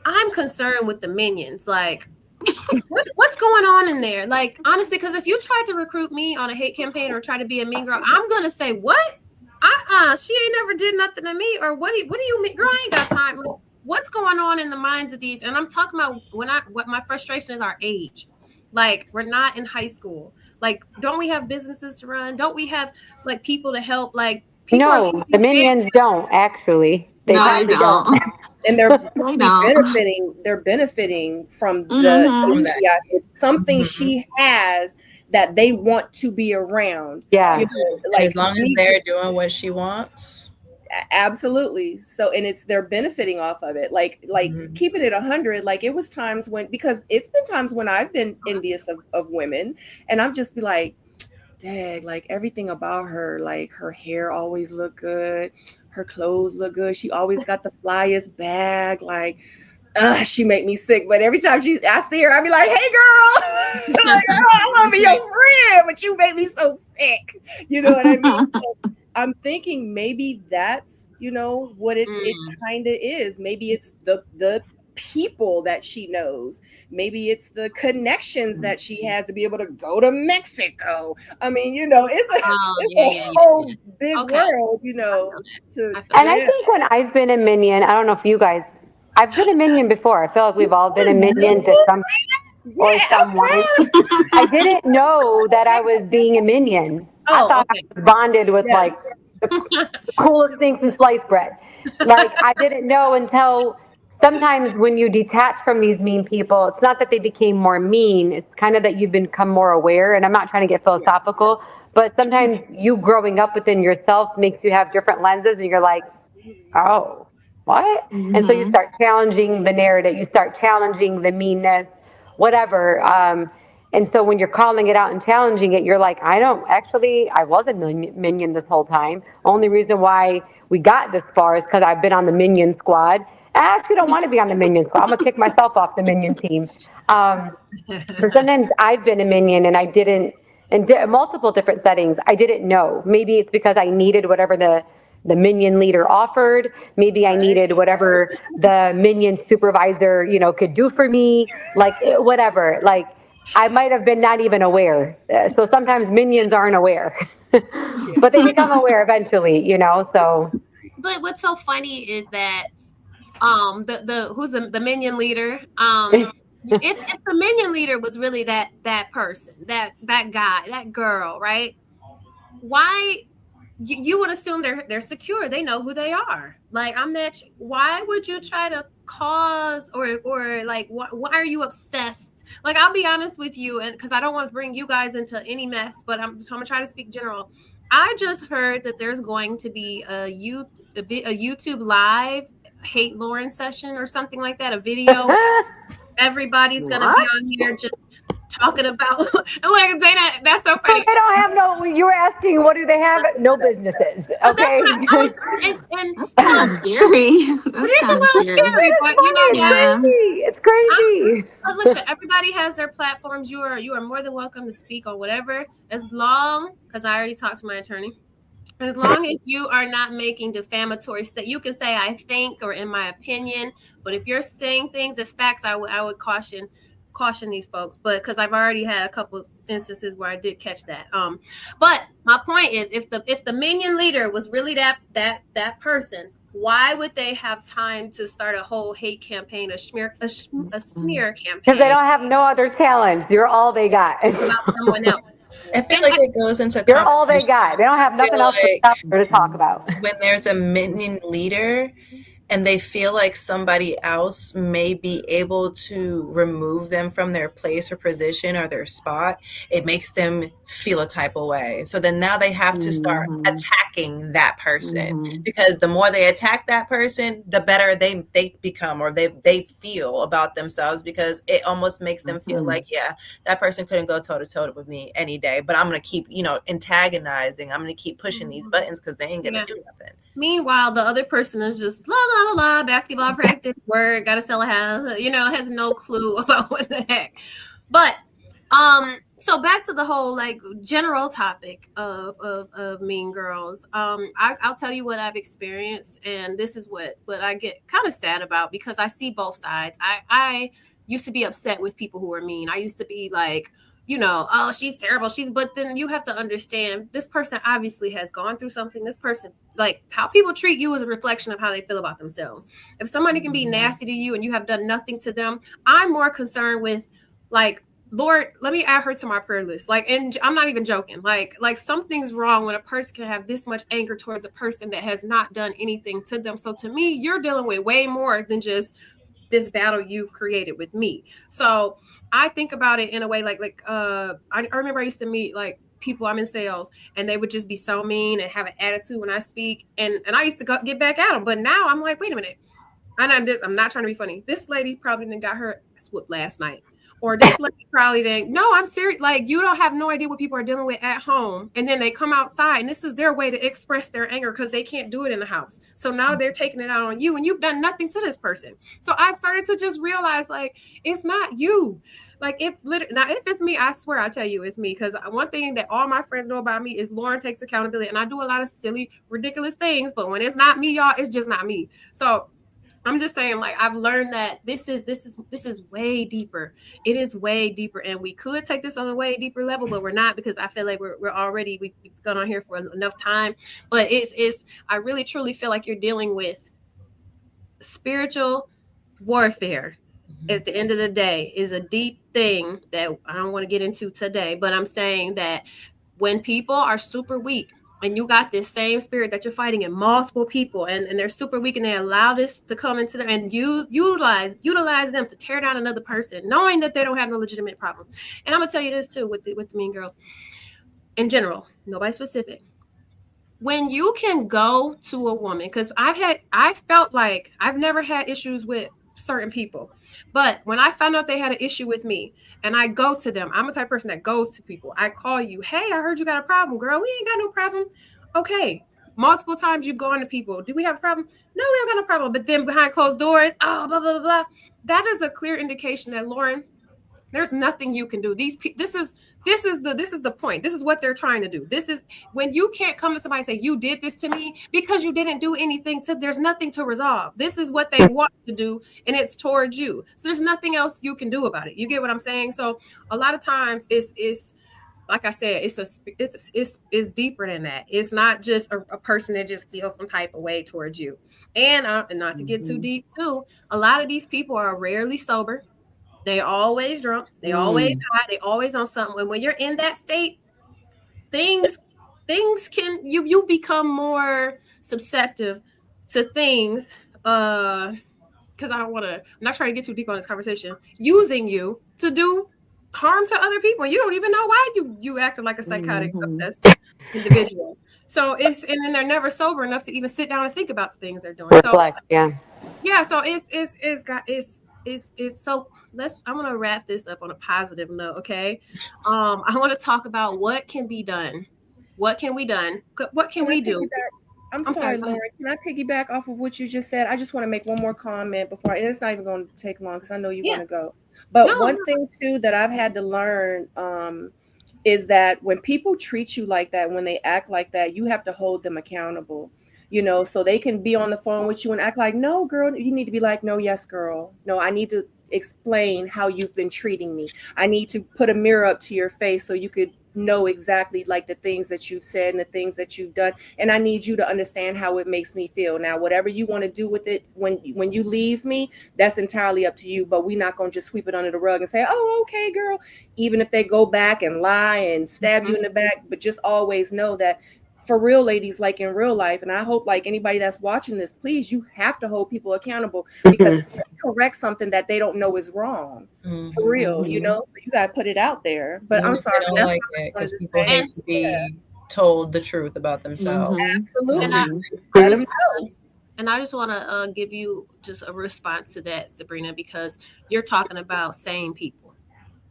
I'm concerned with the minions. Like, what's going on in there? Like, honestly, because if you tried to recruit me on a hate campaign or try to be a mean girl, I'm gonna say, what? She ain't never did nothing to me. Or what do you mean? Girl, I ain't got time. Like, what's going on in the minds of these? And I'm talking about what my frustration is our age. Like, we're not in high school. Like, don't we have businesses to run? Don't we have like people to help? Like, people are No, the minions don't actually. They No, they probably don't. don't. And they're They probably don't. they're benefiting from the Mhm. From that. HBI. It's something Mhm. she has that they want to be around. Yeah. You know, And like as long as they're doing what she wants. absolutely. So, and they're benefiting off of it. Like Mhm. keeping it 100. Like, it was times because it's been times when I've been envious of women, and I'm just be like, dang, like everything about her, like her hair always look good, her clothes look good, she always got the flyest bag, like she make me sick. But every time I see her, I be like, hey girl, like, I want to be your friend, but you make me so sick. You know what I mean? So I'm thinking maybe that's what it kind of is. Maybe it's the people that she knows. Maybe it's the connections that she has to be able to go to Mexico. I mean, it's a whole big world, And I think when I've been a minion, I don't know if you guys, I've been a minion before. I feel like we've all been a minion to some or someone. I didn't know that I was being a minion. I thought I was bonded with like the coolest things in sliced bread. Like, I didn't know until sometimes when you detach from these mean people, it's not that they became more mean. It's kind of that you've become more aware. And I'm not trying to get philosophical, but sometimes you growing up within yourself makes you have different lenses, and you're like, oh, what? And so you start challenging the narrative, you start challenging the meanness, whatever. And so when you're calling it out and challenging it, you're like, I was a minion this whole time. Only reason why we got this far is because I've been on the minion squad. I actually don't want to be on the minion squad. I'm going to kick myself off the minion team. But sometimes I've been a minion and I didn't, in multiple different settings, I didn't know. Maybe it's because I needed whatever the minion leader offered. Maybe I needed whatever the minion supervisor, could do for me. Like, whatever. Like, I might have been not even aware. So sometimes minions aren't aware, but they become aware eventually, so. But what's so funny is that who's the minion leader? If the minion leader was really that person, that guy, that girl, right? Why you would assume they're secure. They know who they are. Like, I'm that. Why would you try to cause or like why are you obsessed? Like, I'll be honest with you, and because I don't want to bring you guys into any mess, but I'm gonna try to speak general. I just heard that there's going to be a YouTube live hate Lauren session or something like that, a video. Everybody's gonna be on here just talking about like Dana. That's so funny. They don't have you were asking what do they have? No businesses. Okay. That's kind of scary. It is a little scary, but it's crazy. But listen, everybody has their platforms. You are more than welcome to speak on whatever, as long because I already talked to my attorney. As long as you are not making defamatory you can say I think or in my opinion, but if you're saying things as facts, I would caution these folks. But because I've already had a couple instances where I did catch that. But my point is, if the minion leader was really that person, why would they have time to start a whole hate campaign, a smear campaign? Because they don't have no other talents. You're all they got. About someone else. I feel like it goes into You're all they got. They don't have nothing else to talk about. When there's a minion leader and they feel like somebody else may be able to remove them from their place or position or their spot, it makes them feel a type of way. So then now they have to start attacking that person, because the more they attack that person, the better they become, or they feel about themselves, because it almost makes them feel like, yeah, that person couldn't go toe to toe with me any day, but I'm going to keep, antagonizing. I'm going to keep pushing these buttons because they ain't going to do nothing. Meanwhile, the other person is just la la la la, basketball practice, work, gotta sell a house, has no clue about what the heck. But so back to the whole like general topic of Mean Girls. I'll tell you what I've experienced, and this is what I get kind of sad about, because I see both sides. I used to be upset with people who are mean. I used to be like, oh, she's terrible. But then you have to understand, this person obviously has gone through something. This person, like, how people treat you is a reflection of how they feel about themselves. If somebody can be nasty to you and you have done nothing to them, I'm more concerned with, like, Lord, let me add her to my prayer list. Like, and I'm not even joking. Like something's wrong when a person can have this much anger towards a person that has not done anything to them. So to me, you're dealing with way more than just this battle you've created with me. So I think about it in a way like I remember I used to meet like people, I'm in sales, and they would just be so mean and have an attitude when I speak, and I used to get back at them. But now I'm like, wait a minute, I'm not trying to be funny. This lady probably didn't got her ass whooped last night, or this lady probably didn't. No, I'm serious. Like, you don't have no idea what people are dealing with at home, and then they come outside, and this is their way to express their anger because they can't do it in the house. So now they're taking it out on you, and you've done nothing to this person. So I started to just realize, like, it's not you. Like, it's literally, now if it's me, I swear I'll tell you it's me. Because one thing that all my friends know about me is Lauren takes accountability, and I do a lot of silly, ridiculous things. But when it's not me, y'all, it's just not me. So I'm just saying, like, I've learned that this is way deeper. It is way deeper, and we could take this on a way deeper level, but we're not, because I feel like we've gone on here for enough time. But I really truly feel like you're dealing with spiritual warfare. At the end of the day, is a deep thing that I don't want to get into today, but I'm saying that when people are super weak, and you got this same spirit that you're fighting in multiple people, and they're super weak, and they allow this to come into them and utilize them to tear down another person, knowing that they don't have no legitimate problem. And I'm gonna tell you this too, with the Mean Girls in general, nobody specific. When you can go to a woman, because I felt like I've never had issues with certain people, but when I found out they had an issue with me, and I go to them, I'm a type of person that goes to people. I call you, hey, I heard you got a problem, girl. We ain't got no problem. Okay. Multiple times you've gone to people. Do we have a problem? No, we don't got no problem. But then behind closed doors, oh, blah, blah, blah, blah. That is a clear indication that, Lauren, there's nothing you can do. This is the point. This is what they're trying to do. This is when you can't come to somebody and say, you did this to me, because you didn't do anything there's nothing to resolve. This is what they want to do, and it's towards you. So there's nothing else you can do about it. You get what I'm saying? So a lot of times it's like I said, it's deeper than that. It's not just a person that just feels some type of way towards you. And not to get too deep too, a lot of these people are rarely sober. They always drunk. They always high. They always on something. And when you're in that state, things can you become more susceptible to things. Because I'm not trying to get too deep on this conversation. Using you to do harm to other people. You don't even know why you acting like a psychotic, obsessed individual. So and then they're never sober enough to even sit down and think about the things they're doing. Reflect, yeah. So so I want to wrap this up on a positive note. Okay. I want to talk about what can be done. What can we do? I'm sorry, Lauren. Can I piggyback off of what you just said? I just want to make one more comment before, and it's not even going to take long because I know you want to go. But one thing too that I've had to learn is that when people treat you like that, when they act like that, you have to hold them accountable. So they can be on the phone with you and act like, no, girl, you need to be like, no, yes, girl. No, I need to explain how you've been treating me. I need to put a mirror up to your face so you could know exactly like the things that you've said and the things that you've done, and I need you to understand how it makes me feel. Now, whatever you want to do with it when you leave me, that's entirely up to you, but we're not going to just sweep it under the rug and say, oh, okay, girl, even if they go back and lie and stab you in the back. But just always know that for real, ladies, like in real life, and I hope like anybody that's watching this, please, you have to hold people accountable, because correct something that they don't know is wrong. For real, you know, so you got to put it out there. But I'm sorry, I don't like it because people hate to be told the truth about themselves. Absolutely. Let them know. And I just want to give you just a response to that, Sabrina, because you're talking about sane people.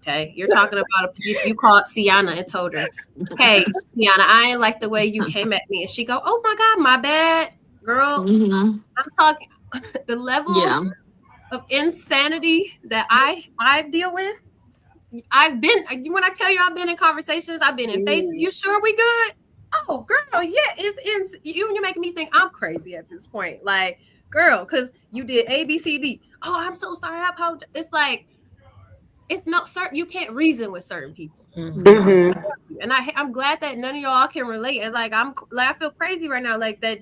Okay, you're talking about if you called Sienna and told her, "Hey, Sienna, I ain't like the way you came at me," and she go, "Oh my God, my bad, girl." I'm talking the levels of insanity that I deal with. I've been, when I tell you I've been in conversations, I've been in faces. You sure we good? Oh, girl, yeah, it's you're making me think I'm crazy at this point. Like, girl, because you did A, B, C, D. Oh, I'm so sorry. I apologize. It's like, it's not certain. You can't reason with certain people. And I'm glad that none of y'all can relate. And like, I feel crazy right now, like that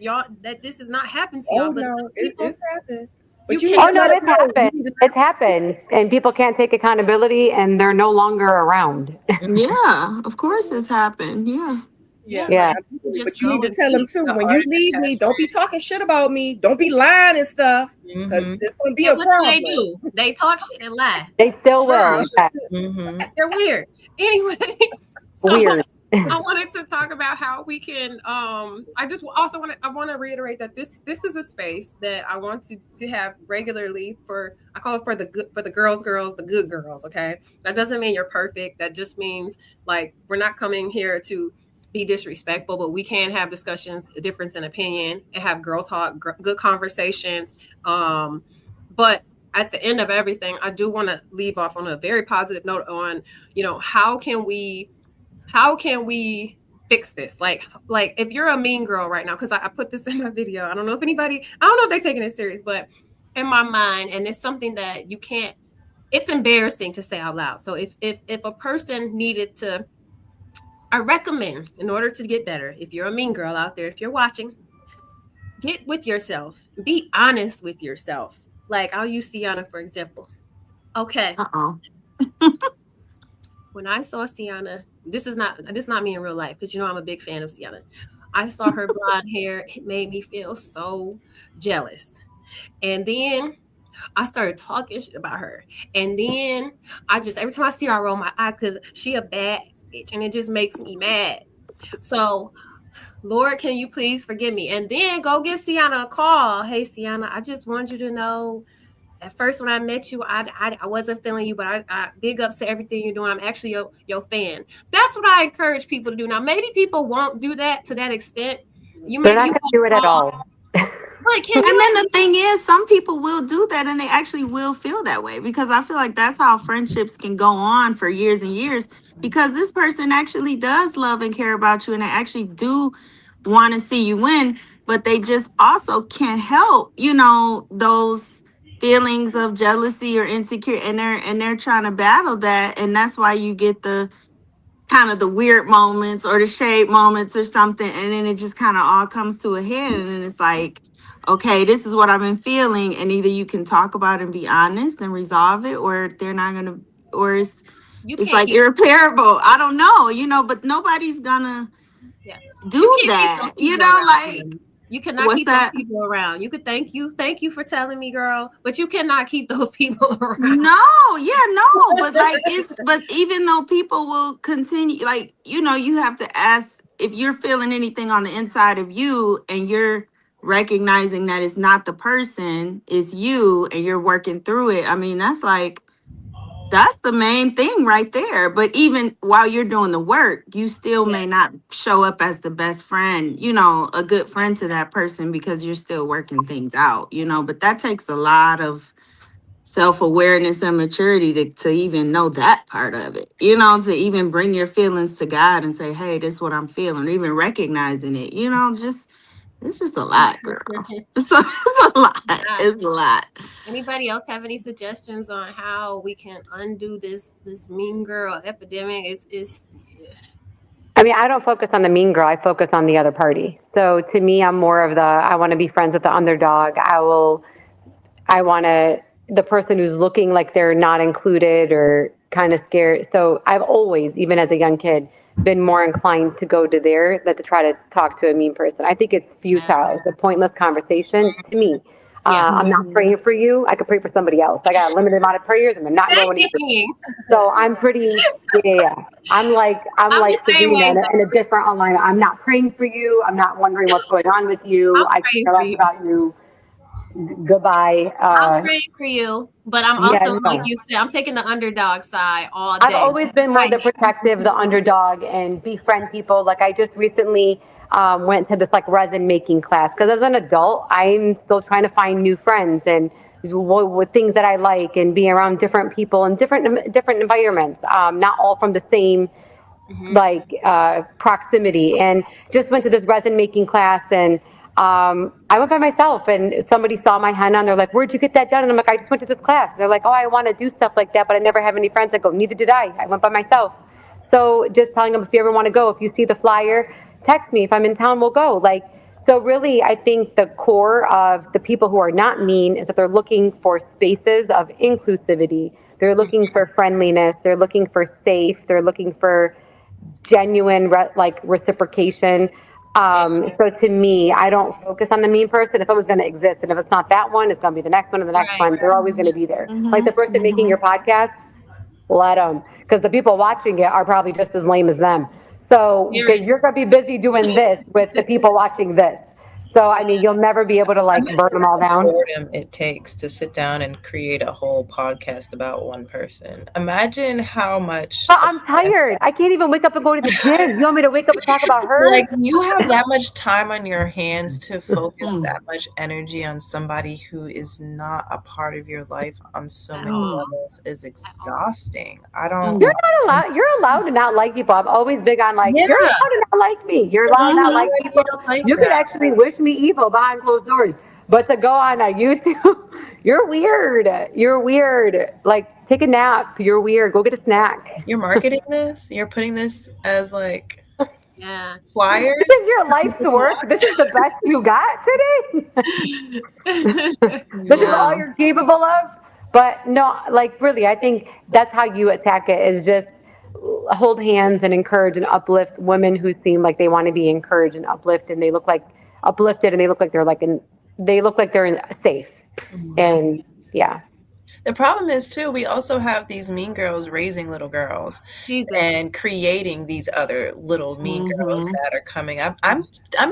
this has not happened to y'all. Oh but no, people, it's happened. But it's happened. It's happened, and people can't take accountability, and they're no longer around. Yeah, of course it's happened. Yeah. But you need to tell them too, when you leave me, don't be talking shit about me. Don't be lying and stuff, because it's going to be a problem. They do. They talk shit and lie. They still will. They're weird. Anyway, so weird. I wanted to talk about how we can. I just also want to reiterate that this is a space that I want to have regularly for. I call it for the girls, the good girls. Okay, that doesn't mean you're perfect. That just means like we're not coming here to be disrespectful, but we can have discussions, a difference in opinion, and have girl talk, good conversations. But at the end of everything, I do want to leave off on a very positive note on, how can we fix this? Like if you're a mean girl right now, because I put this in my video. I don't know if they're taking it serious, but in my mind, and it's something that you can't, it's embarrassing to say out loud. So if a person needed to, I recommend, in order to get better, if you're a mean girl out there, if you're watching, get with yourself. Be honest with yourself. Like, I'll use Sienna, for example. Okay. When I saw Sienna, this is not me in real life, because I'm a big fan of Sienna. I saw her blonde hair. It made me feel so jealous. And then I started talking shit about her. And then every time I see her, I roll my eyes, because she a bad bitch, and it just makes me mad. So, Lord, can you please forgive me? And then go give Sienna a call. Hey, Sienna, I just wanted you to know, at first when I met you, I wasn't feeling you, but I big ups to everything you're doing. I'm actually your fan. That's what I encourage people to do. Now, maybe people won't do that to that extent. They're not going to do it at all. And then the thing is, some people will do that, and they actually will feel that way, because I feel like that's how friendships can go on for years and years, because this person actually does love and care about you, and they actually do want to see you win, but they just also can't help, those feelings of jealousy or insecurity, and they're trying to battle that, and that's why you get the kind of the weird moments or the shade moments or something, and then it just kind of all comes to a head, and then it's like, okay, this is what I've been feeling, and either you can talk about it and be honest and resolve it, or they're not gonna, or it's like irreparable. I don't know, but nobody's gonna do that. Like, you cannot keep those people around. You could thank you for telling me, girl, but you cannot keep those people around. But like but even though people will continue, like, you have to ask, if you're feeling anything on the inside of you and you're recognizing that it's not the person, it's you, and you're working through it. I mean, that's the main thing right there. But even while you're doing the work, you still may not show up as the best friend, a good friend to that person, because you're still working things out, but that takes a lot of self-awareness and maturity to even know that part of it, to even bring your feelings to God and say, hey, this is what I'm feeling, or even recognizing it, it's just a lot, girl. It's a lot. It's a lot. Anybody else have any suggestions on how we can undo this mean girl epidemic? I mean, I don't focus on the mean girl. I focus on the other party. So to me, I'm more of the, I want to be friends with the underdog. I want to, the person who's looking like they're not included or kind of scared. So I've always, even as a young kid, been more inclined to go to there than to try to talk to a mean person. I think it's futile. It's a pointless conversation to me. Yeah. I'm not praying for you. I could pray for somebody else. I got a limited amount of prayers and they're not going either. Dang. So I'm pretty, yeah. I'm like the same Sabrina way, in a different online. I'm not praying for you. I'm not wondering what's going on with you. I'm I praying care for less you. about you. Goodbye. I'm praying for you, but I'm Yeah, also, like no. you said, I'm taking the underdog side all I've day. always been more the protective, the underdog, and befriend people. Like I just recently went to this like resin making class because as an adult, I'm still trying to find new friends and with things that I like and be around different people and different environments. Not all from the same like proximity, and just went to this resin making class and I went by myself and somebody saw my henna and they're like, where'd you get that done? And I'm like, I just went to this class. And they're like, oh, I want to do stuff like that, but I never have any friends. I go, neither did I went by myself. So just telling them, if you ever want to go, if you see the flyer, text me. If I'm in town, we'll go. Like, so really, I think the core of the people who are not mean is that they're looking for spaces of inclusivity. They're looking for friendliness. They're looking for safe. They're looking for genuine like reciprocation. So to me, I don't focus on the mean person. It's always going to exist, and if it's not that one, it's going to be the next one and the next one. They're always going to be there. Like the person making your podcast, let them, because the people watching it are probably just as lame as them. So because you're going to be busy doing this with the people watching this. So I mean, you'll never be able to like burn them all down. Boredom it takes to sit down and create a whole podcast about one person. Imagine how much. But I'm tired. I can't even wake up and go to the gym. You want me to wake up and talk about her? Like you have that much time on your hands to focus that much energy on somebody who is not a part of your life on so many levels is exhausting. I don't. You're not allowed. You're allowed to not like people. I'm always big on like, you're allowed to not like me. You're allowed to not like people. You could actually wish me evil behind closed doors. But to go on a YouTube, you're weird. You're weird. Like, take a nap. You're weird. Go get a snack. You're marketing this. You're putting this as like Yeah. flyers. This is your life's work. This is the best you got today. This is all you're capable of. But no, like really, I think that's how you attack it is just hold hands and encourage and uplift women who seem like they want to be encouraged and uplifted and they look like uplifted and they look like they're like safe. And yeah. The problem is too, we also have these mean girls raising little girls and creating these other little mean girls that are coming up. I'm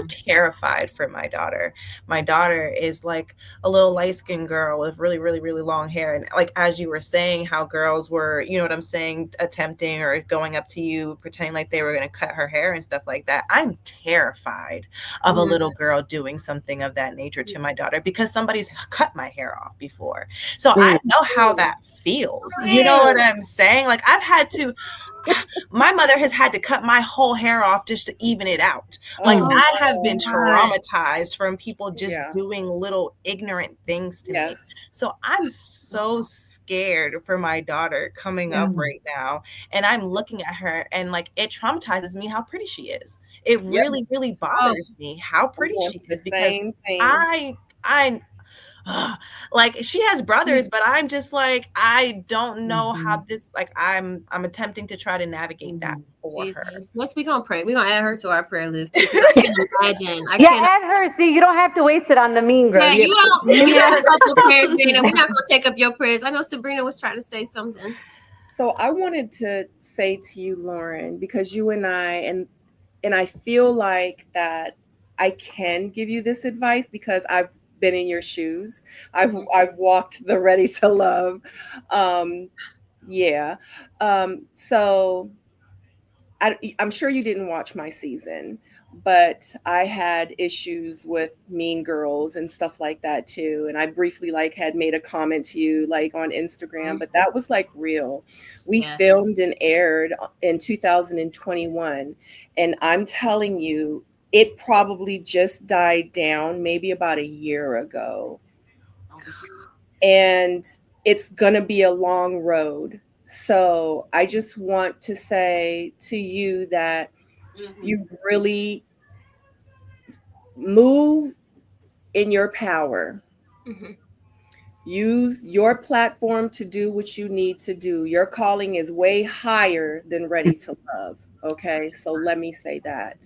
terrified for my daughter. My daughter is like a little light-skinned girl with really, really, really long hair. And like, as you were saying, how girls were, you know what I'm saying, attempting or going up to you, pretending like they were going to cut her hair and stuff like that. I'm terrified of a little girl doing something of that nature to my daughter because somebody's cut my hair off before. So I know how that feels. You know what I'm saying? Like my mother has had to cut my whole hair off just to even it out. Like I have been traumatized from people just doing little ignorant things to me. So I'm so scared for my daughter coming up right now. And I'm looking at her and like it traumatizes me how pretty she is. It really, really bothers me how pretty she is because I like she has brothers, but I'm just like I don't know how this like I'm attempting to try to navigate that for her. Let's be gonna pray. We're gonna add her to our prayer list too, I can't imagine. Add her. See, you don't have to waste it on the mean girl. Yeah, you don't. We got a couple prayers, Dana. We're not gonna take up your prayers. I know Sabrina was trying to say something. So I wanted to say to you, Lauren, because you and I feel like that I can give you this advice because I've been in your shoes. I've walked the ready to love. So I'm sure you didn't watch my season, but I had issues with mean girls and stuff like that too. And I briefly like had made a comment to you like on Instagram, but that was like real. We filmed and aired in 2021. And I'm telling you, it probably just died down maybe about a year ago. And it's going to be a long road. So I just want to say to you that You really move in your power. Mm-hmm. Use your platform to do what you need to do. Your calling is way higher than ready to love. Okay. So let me say that.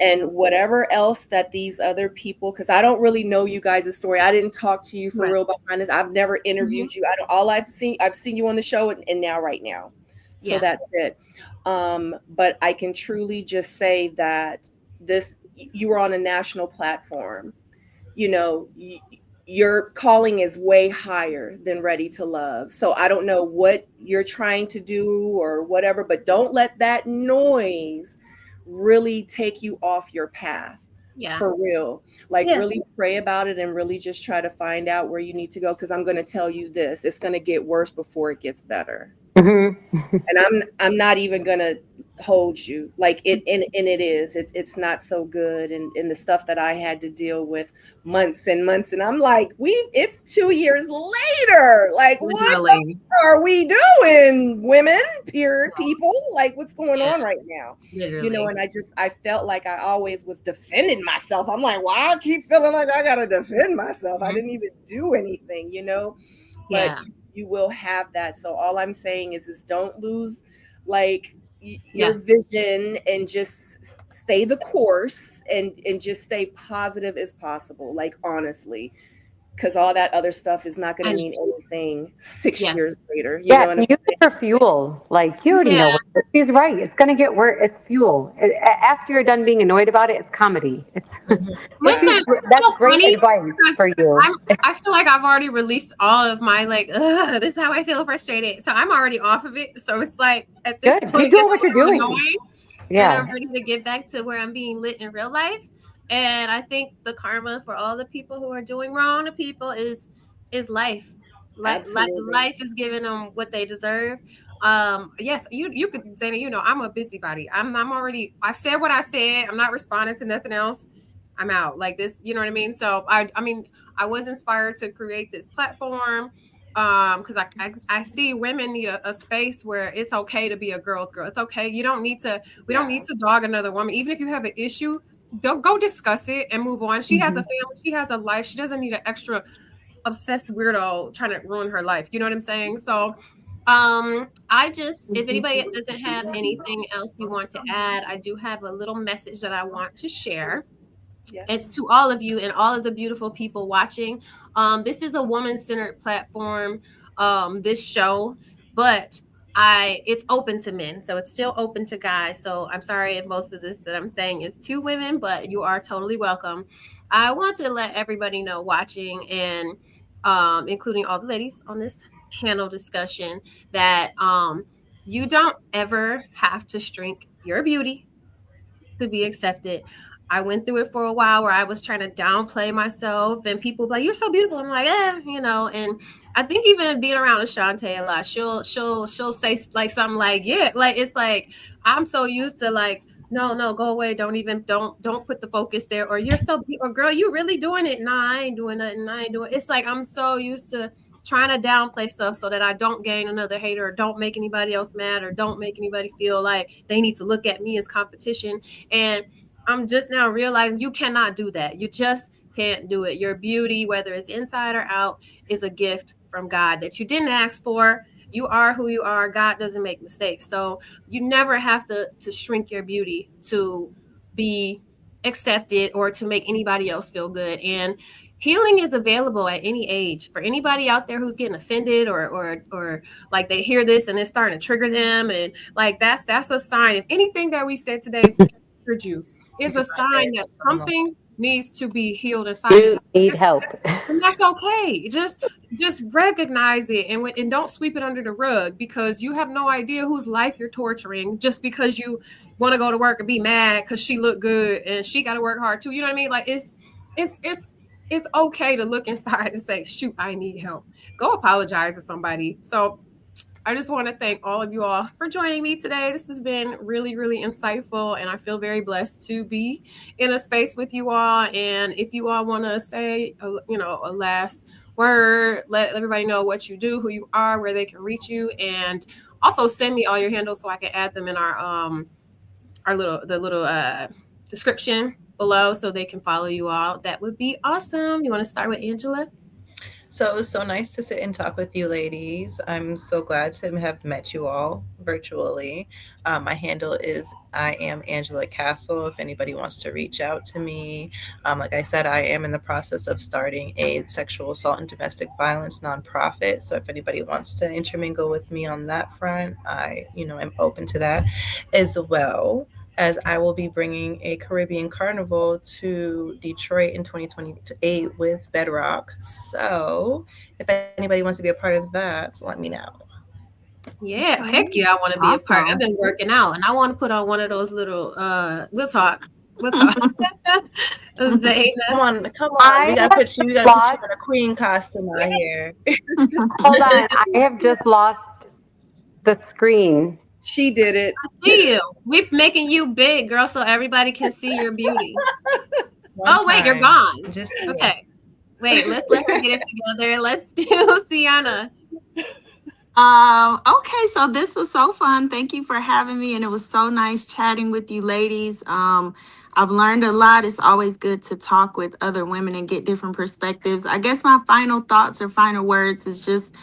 And whatever else that these other people, because I don't really know you guys' story. I didn't talk to you for Right. real behind this. I've never interviewed you. I don't, all I've seen you on the show and now right now. So Yeah. that's it. But I can truly just say that this, you were on a national platform. You know, your calling is way higher than ready to love. So I don't know what you're trying to do or whatever, but don't let that noise really take you off your path. Yeah. For real. Like Yeah. really pray about it and really just try to find out where you need to go, because I'm going to tell you this, it's going to get worse before it gets better. And I'm not even gonna hold you like it, and it is, it's not so good, and the stuff that I had to deal with months and months, and I'm like, it's 2 years later, like what Literally. are we doing, women, pure people, like what's going Yeah. on right now? Literally. And I felt like I always was defending myself. I'm like, why I keep feeling like I gotta defend myself? I didn't even do anything, but Yeah. you will have that. So all I'm saying is don't lose like Yeah. your vision, and just stay the course, and just stay positive as possible, like honestly, because all that other stuff is not going to And mean anything 6 yeah. years later. You know Yeah, what and I'm use it for fuel. Like, you already Yeah. know what she's right. It's going to get worse. It's fuel. After you're done being annoyed about it, it's comedy. It's Listen, saying? it's that's so great funny advice because for you. I feel like I've already released all of my like, ugh, this is how I feel frustrated. So I'm already off of it. So it's like at this Good. Keep point, doing it's what you're a little doing. annoying, and I'm Yeah. ready to get back to where I'm being lit in real life. And I think the karma for all the people who are doing wrong to people is life. Absolutely. Life is giving them what they deserve. Yes, you could say, I'm a busybody. I'm already. I said what I said. I'm not responding to nothing else. I'm out like this. You know what I mean? So I mean, I was inspired to create this platform because I see women need a space where it's okay to be a girl's girl. It's okay. You don't need to. We don't Yeah. need to dog another woman, even if you have an issue. Don't go discuss it and move on. She has a family. She has a life. She doesn't need an extra obsessed weirdo trying to ruin her life. You know what I'm saying? So I just, if anybody doesn't have anything else you want to add, I do have a little message that I want to share. It's Yes. to all of you and all of the beautiful people watching. This is a woman-centered platform, this show, but it's open to men, so it's still open to guys. So I'm sorry if most of this that I'm saying is to women, but you are totally welcome. I want to let everybody know watching, and including all the ladies on this panel discussion, that you don't ever have to shrink your beauty to be accepted. I went through it for a while where I was trying to downplay myself, and people were like, "You're so beautiful." I'm like, And I think even being around Ashante a lot, she'll say like something like, "Yeah," like it's like I'm so used to like, no, go away. Don't put the focus there. Or you're so, or girl, you really doing it? Nah, I ain't doing nothing. I ain't doing. It's like I'm so used to trying to downplay stuff so that I don't gain another hater, or don't make anybody else mad, or don't make anybody feel like they need to look at me as competition. And I'm just now realizing you cannot do that. You just can't do it. Your beauty, whether it's inside or out, is a gift from God that you didn't ask for. You are who you are. God doesn't make mistakes. So you never have to shrink your beauty to be accepted or to make anybody else feel good. And healing is available at any age. For anybody out there who's getting offended, or like they hear this and it's starting to trigger them, and like that's a sign. If anything that we said today triggered you, is a sign that something needs to be healed inside of you. You need That's, help. and that's okay. Just recognize it, and don't sweep it under the rug, because you have no idea whose life you're torturing just because you want to go to work and be mad because she looked good and she got to work hard too. You know what I mean? Like it's okay to look inside and say, shoot, I need help. Go apologize to somebody. So I just want to thank all of you all for joining me today. This has been really, really insightful, and I feel very blessed to be in a space with you all. And if you all want to say, a last word, let everybody know what you do, who you are, where they can reach you, and also send me all your handles so I can add them in our the little description below so they can follow you all, that would be awesome. You want to start with Angela? So it was so nice to sit and talk with you ladies. I'm so glad to have met you all virtually. My handle is I am Angela Castle. If anybody wants to reach out to me, like I said, I am in the process of starting a sexual assault and domestic violence nonprofit. So if anybody wants to intermingle with me on that front, I, am open to that as well, as I will be bringing a Caribbean carnival to Detroit in 2028 with Bedrock. So if anybody wants to be a part of that, let me know. Yeah, heck yeah, I want to be a part. I've Awesome. been working out, and I want to put on one of those little. We'll talk. We'll talk. Zaina. Come on. I We gotta put you in lost. a queen costume out here. Hold on, I have just lost the screen. She did it. I see you. We're making you big, girl, so everybody can see your beauty. Oh wait, you're gone. Just Okay. Wait, let her get it together. Let's do Sienna. Okay, so this was so fun. Thank you for having me, and it was so nice chatting with you ladies. I've learned a lot. It's always good to talk with other women and get different perspectives. I guess my final thoughts or final words is just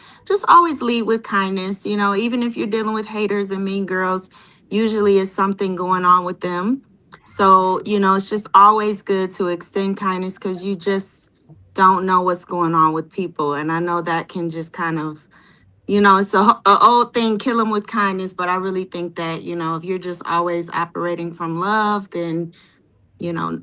always lead with kindness. Even if you're dealing with haters and mean girls, usually it's something going on with them. So, it's just always good to extend kindness because you just don't know what's going on with people. And I know that can just kind of, it's a old thing, kill them with kindness. But I really think that, if you're just always operating from love, then, no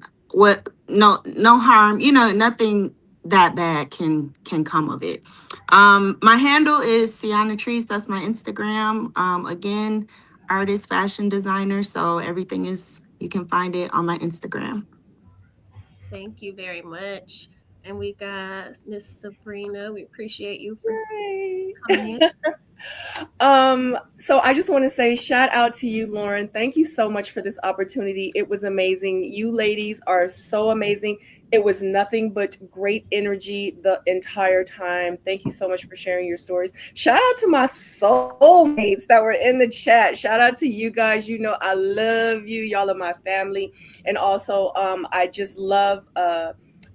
harm, nothing that bad can come of it. My handle is Sianatrice. That's my Instagram. Again, artist, fashion designer. So everything you can find it on my Instagram. Thank you very much. And we got Miss Sabrina. We appreciate you for coming in. So I just want to say shout out to you, Lauren. Thank you so much for this opportunity. It was amazing. You ladies are so amazing. It was nothing but great energy the entire time. Thank you so much for sharing your stories. Shout out to my soulmates that were in the chat. Shout out to you guys. I love you. Y'all are my family. And also, I just love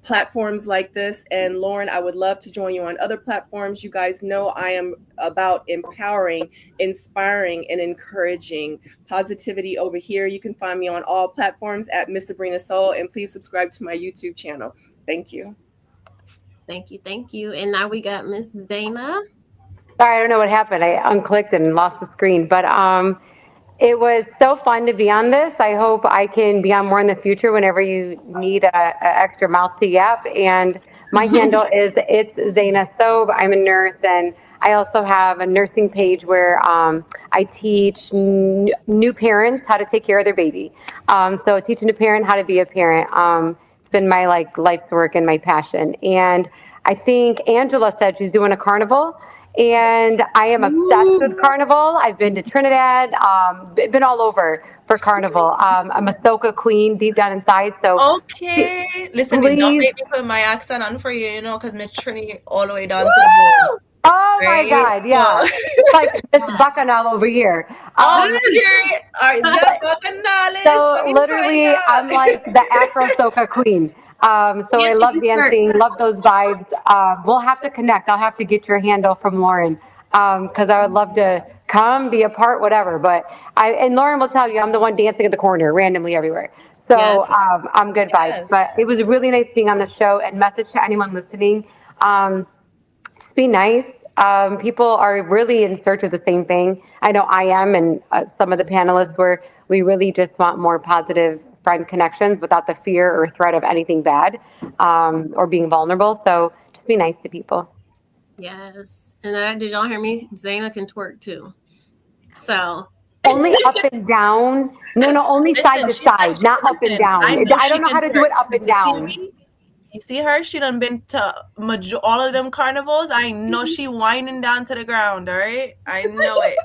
platforms like this. And Lauren, I would love to join you on other platforms. You guys know I am about empowering, inspiring, and encouraging positivity over here. You can find me on all platforms at Miss Sabrina Seoul, and please subscribe to my YouTube channel. Thank you. Thank you. And now we got Miss Dana. Sorry, I don't know what happened. I unclicked and lost the screen, but it was so fun to be on this. I hope I can be on more in the future whenever you need a extra mouth to yap. And my handle is it's Zaina Sob. I'm a nurse, and I also have a nursing page where I teach new parents how to take care of their baby. So teach a new parent how to be a parent. It's been my life's work and my passion. And I think Angela said she's doing a carnival. And I am obsessed with Carnival. I've been to Trinidad, been all over for Carnival. I'm a soca queen deep down inside. So okay, listen, please. Don't make me put my accent on for you, because Miss Trini all the way down to the bone. Oh my God, yeah. It's like Miss Bacchanal over here. So literally, I'm like the Afro soca queen. So yes, I love dancing, love those vibes. We'll have to connect. I'll have to get your handle from Lauren because I would love to come, be a part, whatever. But and Lauren will tell you I'm the one dancing in the corner randomly everywhere. So yes. I'm good vibes. But it was really nice being on the show. And message to anyone listening, just be nice. People are really in search of the same thing. I know I am, and some of the panelists where we really just want more positive friend connections without the fear or threat of anything bad or being vulnerable. So just be nice to people. Yes. And did y'all hear me? Zaina can twerk too. So only up and down. No, only side to side, not up and down. I don't know how to do it up and down. You see her? She done been to all of them carnivals. I know she whining down to the ground, all right? I know it.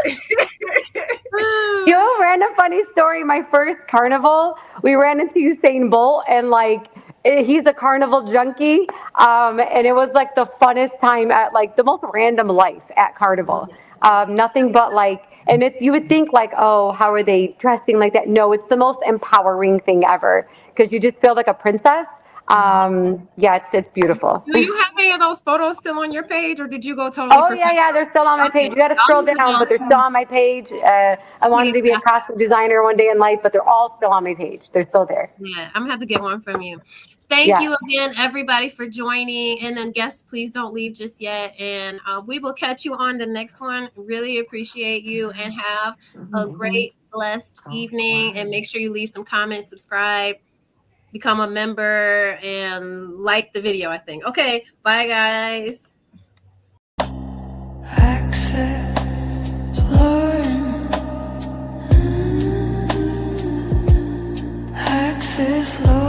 Random funny story. My first carnival, we ran into Usain Bolt, and he's a carnival junkie. And it was the funnest time at the most random life at carnival. Nothing but And you would think like, oh, how are they dressing like that? No, it's the most empowering thing ever because you just feel like a princess. Yeah, it's beautiful. Do you have any of those photos still on your page, or did you go totally? Oh yeah, they're still on my page. You got to scroll down, but they're still on my page. I wanted to be a costume designer one day in life, but they're all still on my page. They're still there. Yeah, I'm gonna have to get one from you. Thank you again, everybody, for joining. And then guests, please don't leave just yet. And we will catch you on the next one. Really appreciate you, and have a great, blessed evening. And make sure you leave some comments, subscribe, become a member, and like the video, I think. Okay, bye, guys. Access, Lord.